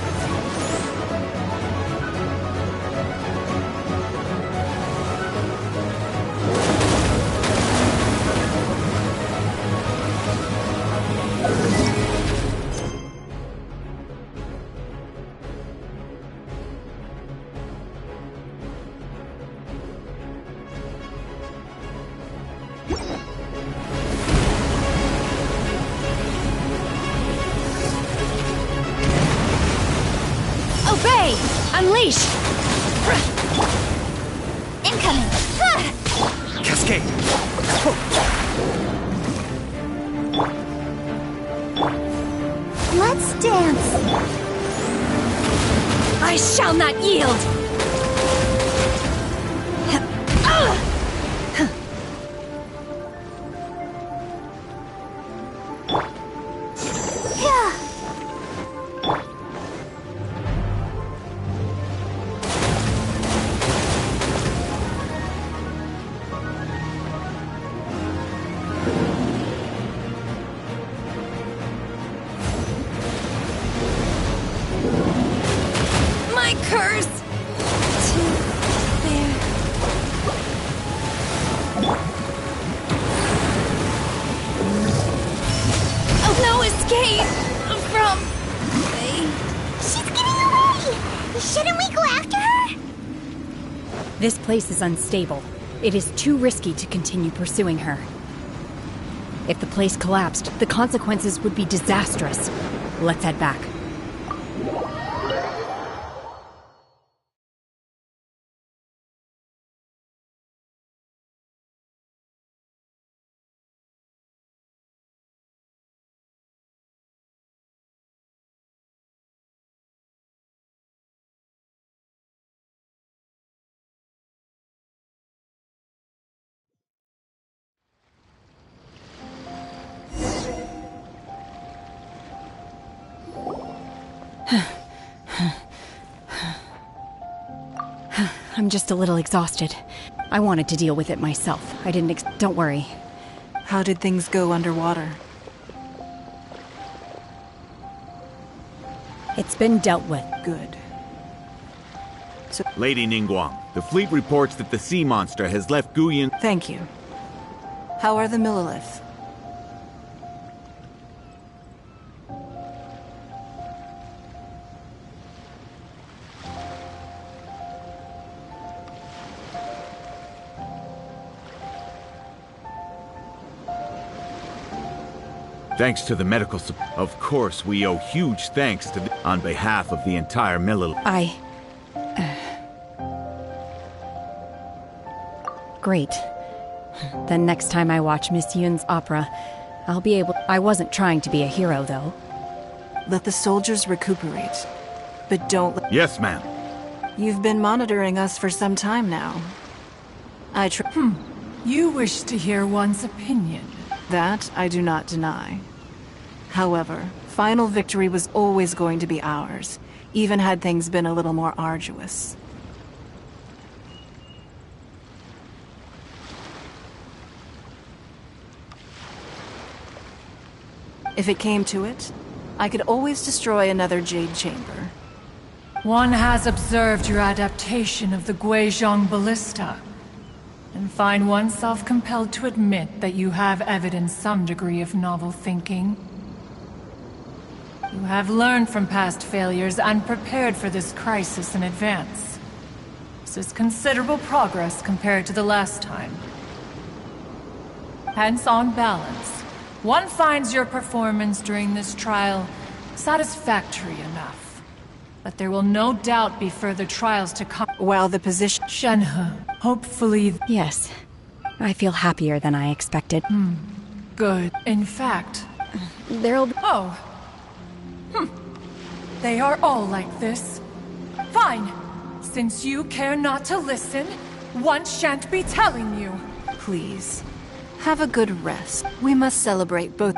Obey! Unleash! Incoming! Cascade! Let's dance! I shall not yield! My curse! Oh, no escape from... She's getting away! Shouldn't we go after her? This place is unstable. It is too risky to continue pursuing her. If the place collapsed, the consequences would be disastrous. Let's head back. I'm just a little exhausted. I wanted to deal with it myself. I didn't don't worry. How did things go underwater? It's been dealt with. Good. Lady Ningguang, the fleet reports that the sea monster has left Guyan... Thank you. How are the Millilith? Thanks to the medical Of course, we owe huge thanks to on behalf of the entire Millilith. Great. Then next time I watch Miss Yun's opera, I'll be able... I wasn't trying to be a hero, though. Let the soldiers recuperate. But don't... Yes, ma'am. You've been monitoring us for some time now. You wish to hear one's opinion. That I do not deny. However, final victory was always going to be ours, even had things been a little more arduous. If it came to it, I could always destroy another Jade Chamber. One has observed your adaptation of the Guizhong Ballista, and find oneself compelled to admit that you have evidenced some degree of novel thinking. You have learned from past failures and prepared for this crisis in advance. This is considerable progress compared to the last time. Hence, on balance, one finds your performance during this trial satisfactory enough. But there will no doubt be further trials to come. While the position... Shenhe, hopefully... Yes. I feel happier than I expected. Good. In fact... There'll be... Oh. They are all like this. Fine. Since you care not to listen, one shan't be telling you. Please. Have a good rest. We must celebrate both...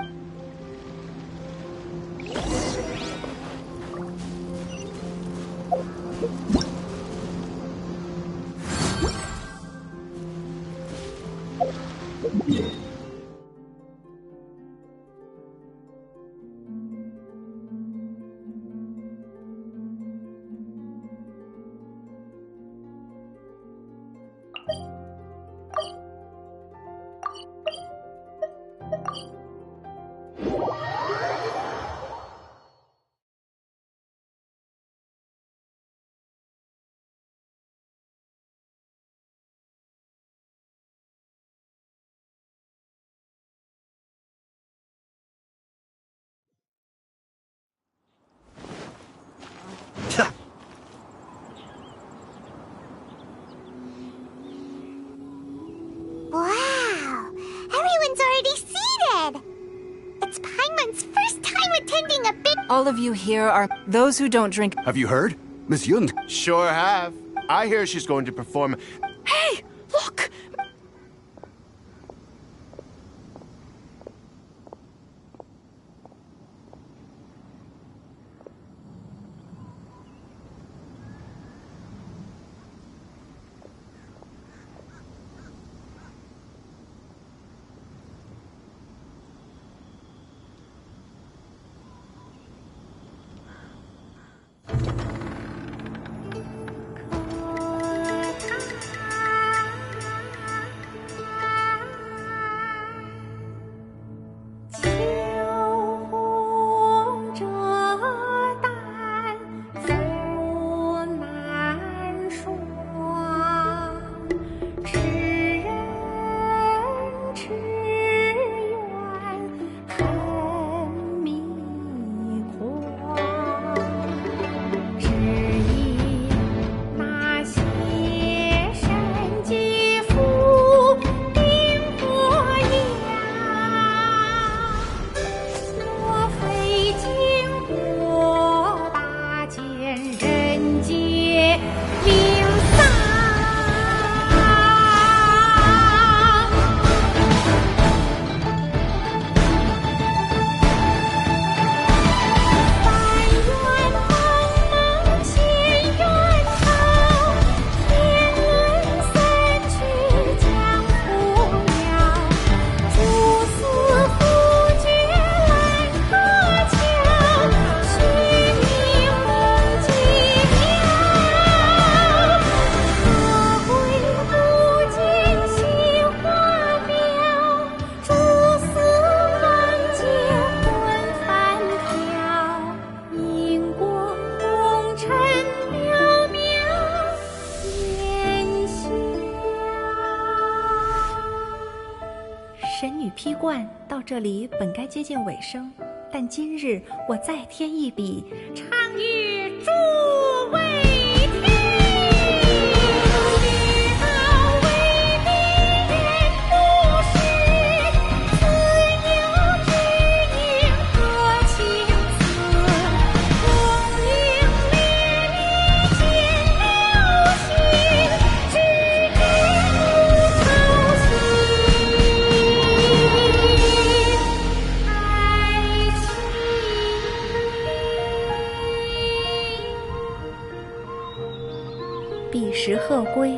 Wow! Everyone's already seated! It's Paimon's first time attending a big... All of you here are those who don't drink. Have you heard? Miss Yun. Sure have. I hear she's going to perform... Hey! Look!神女劈冠到这里本该接近尾声，但今日我再添一笔，唱与诸位彼时鹤归，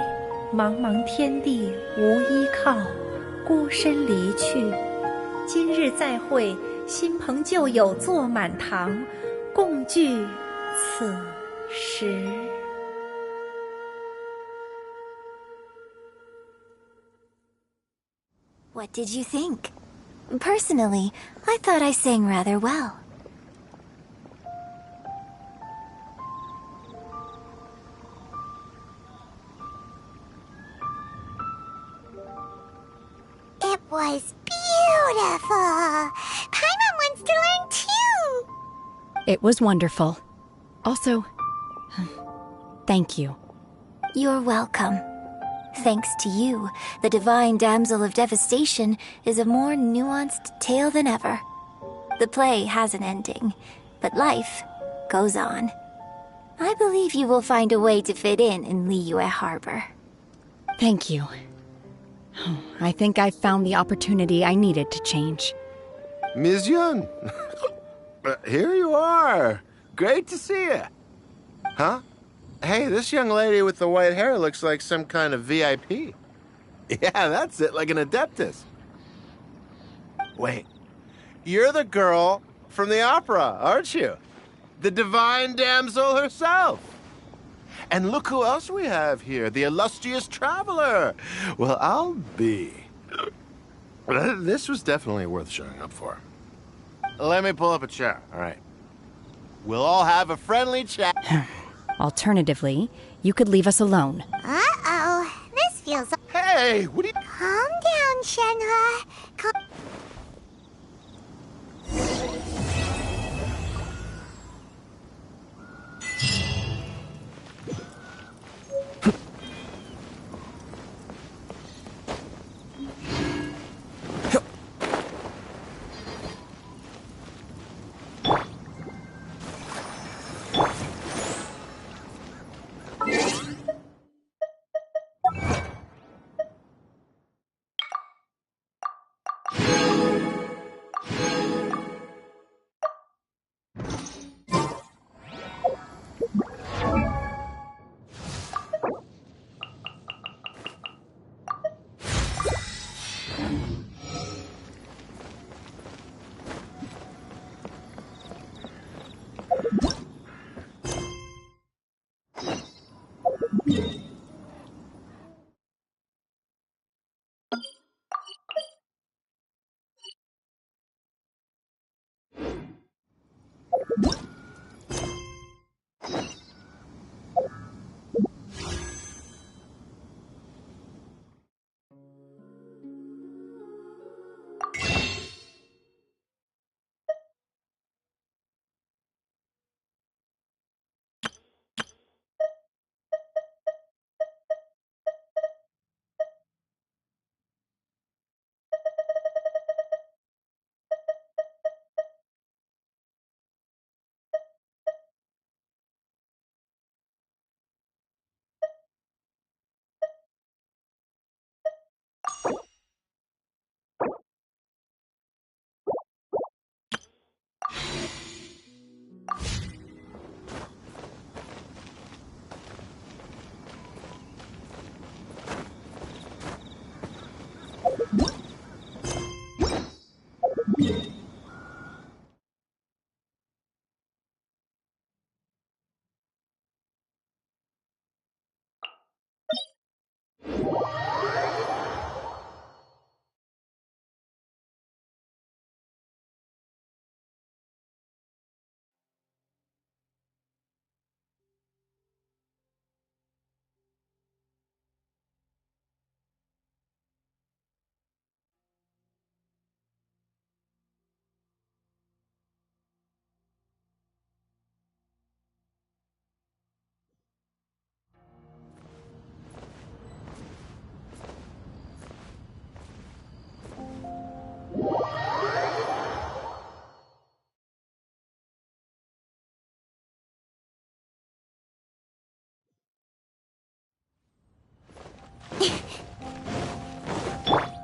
茫茫天地无依靠，孤身离去。今日再会，新朋旧友坐满堂，共聚此时。What did you think? Personally, I thought I sang rather well. It was beautiful! Paimon wants to learn too! It was wonderful. Also, thank you. You're welcome. Thanks to you, the Divine Damsel of Devastation is a more nuanced tale than ever. The play has an ending, but life goes on. I believe you will find a way to fit in Liyue Harbor. Thank you. I think I found the opportunity I needed to change. Ms. Yun, here you are. Great to see you. Huh? Hey, this young lady with the white hair looks like some kind of VIP. Yeah, that's it, like an Adeptus. Wait, you're the girl from the opera, aren't you? The Divine Damsel herself. And look who else we have here, the illustrious traveler. Well, I'll be. This was definitely worth showing up for. let me pull up a chair, all right? We'll all have a friendly chat. Alternatively, you could leave us alone. Uh-oh. This feels... Hey, what are you... Calm down, Shenhe.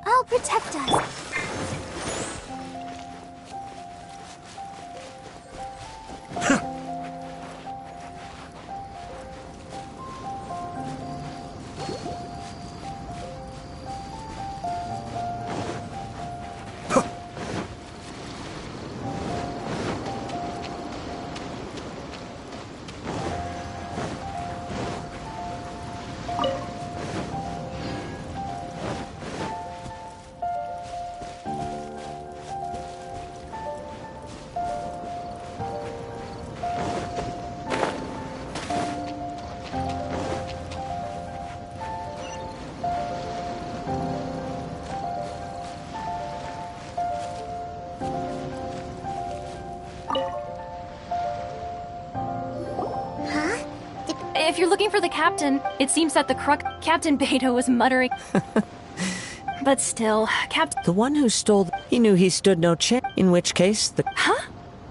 I'll protect us. If you're looking for the captain, it seems that the Captain Beidou was muttering. But still, Captain... The one who stole... He knew he stood no chance, in which case the... Huh?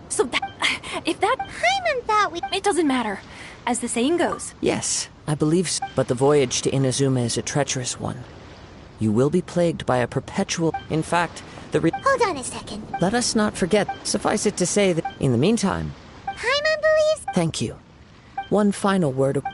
So that... If that... Paimon thought we... It doesn't matter. As the saying goes. Yes, I believe so. But the voyage to Inazuma is a treacherous one. You will be plagued by a perpetual... In fact, the... Hold on a second. Let us not forget, suffice it to say that, in the meantime... Paimon believes... Thank you. One final word of...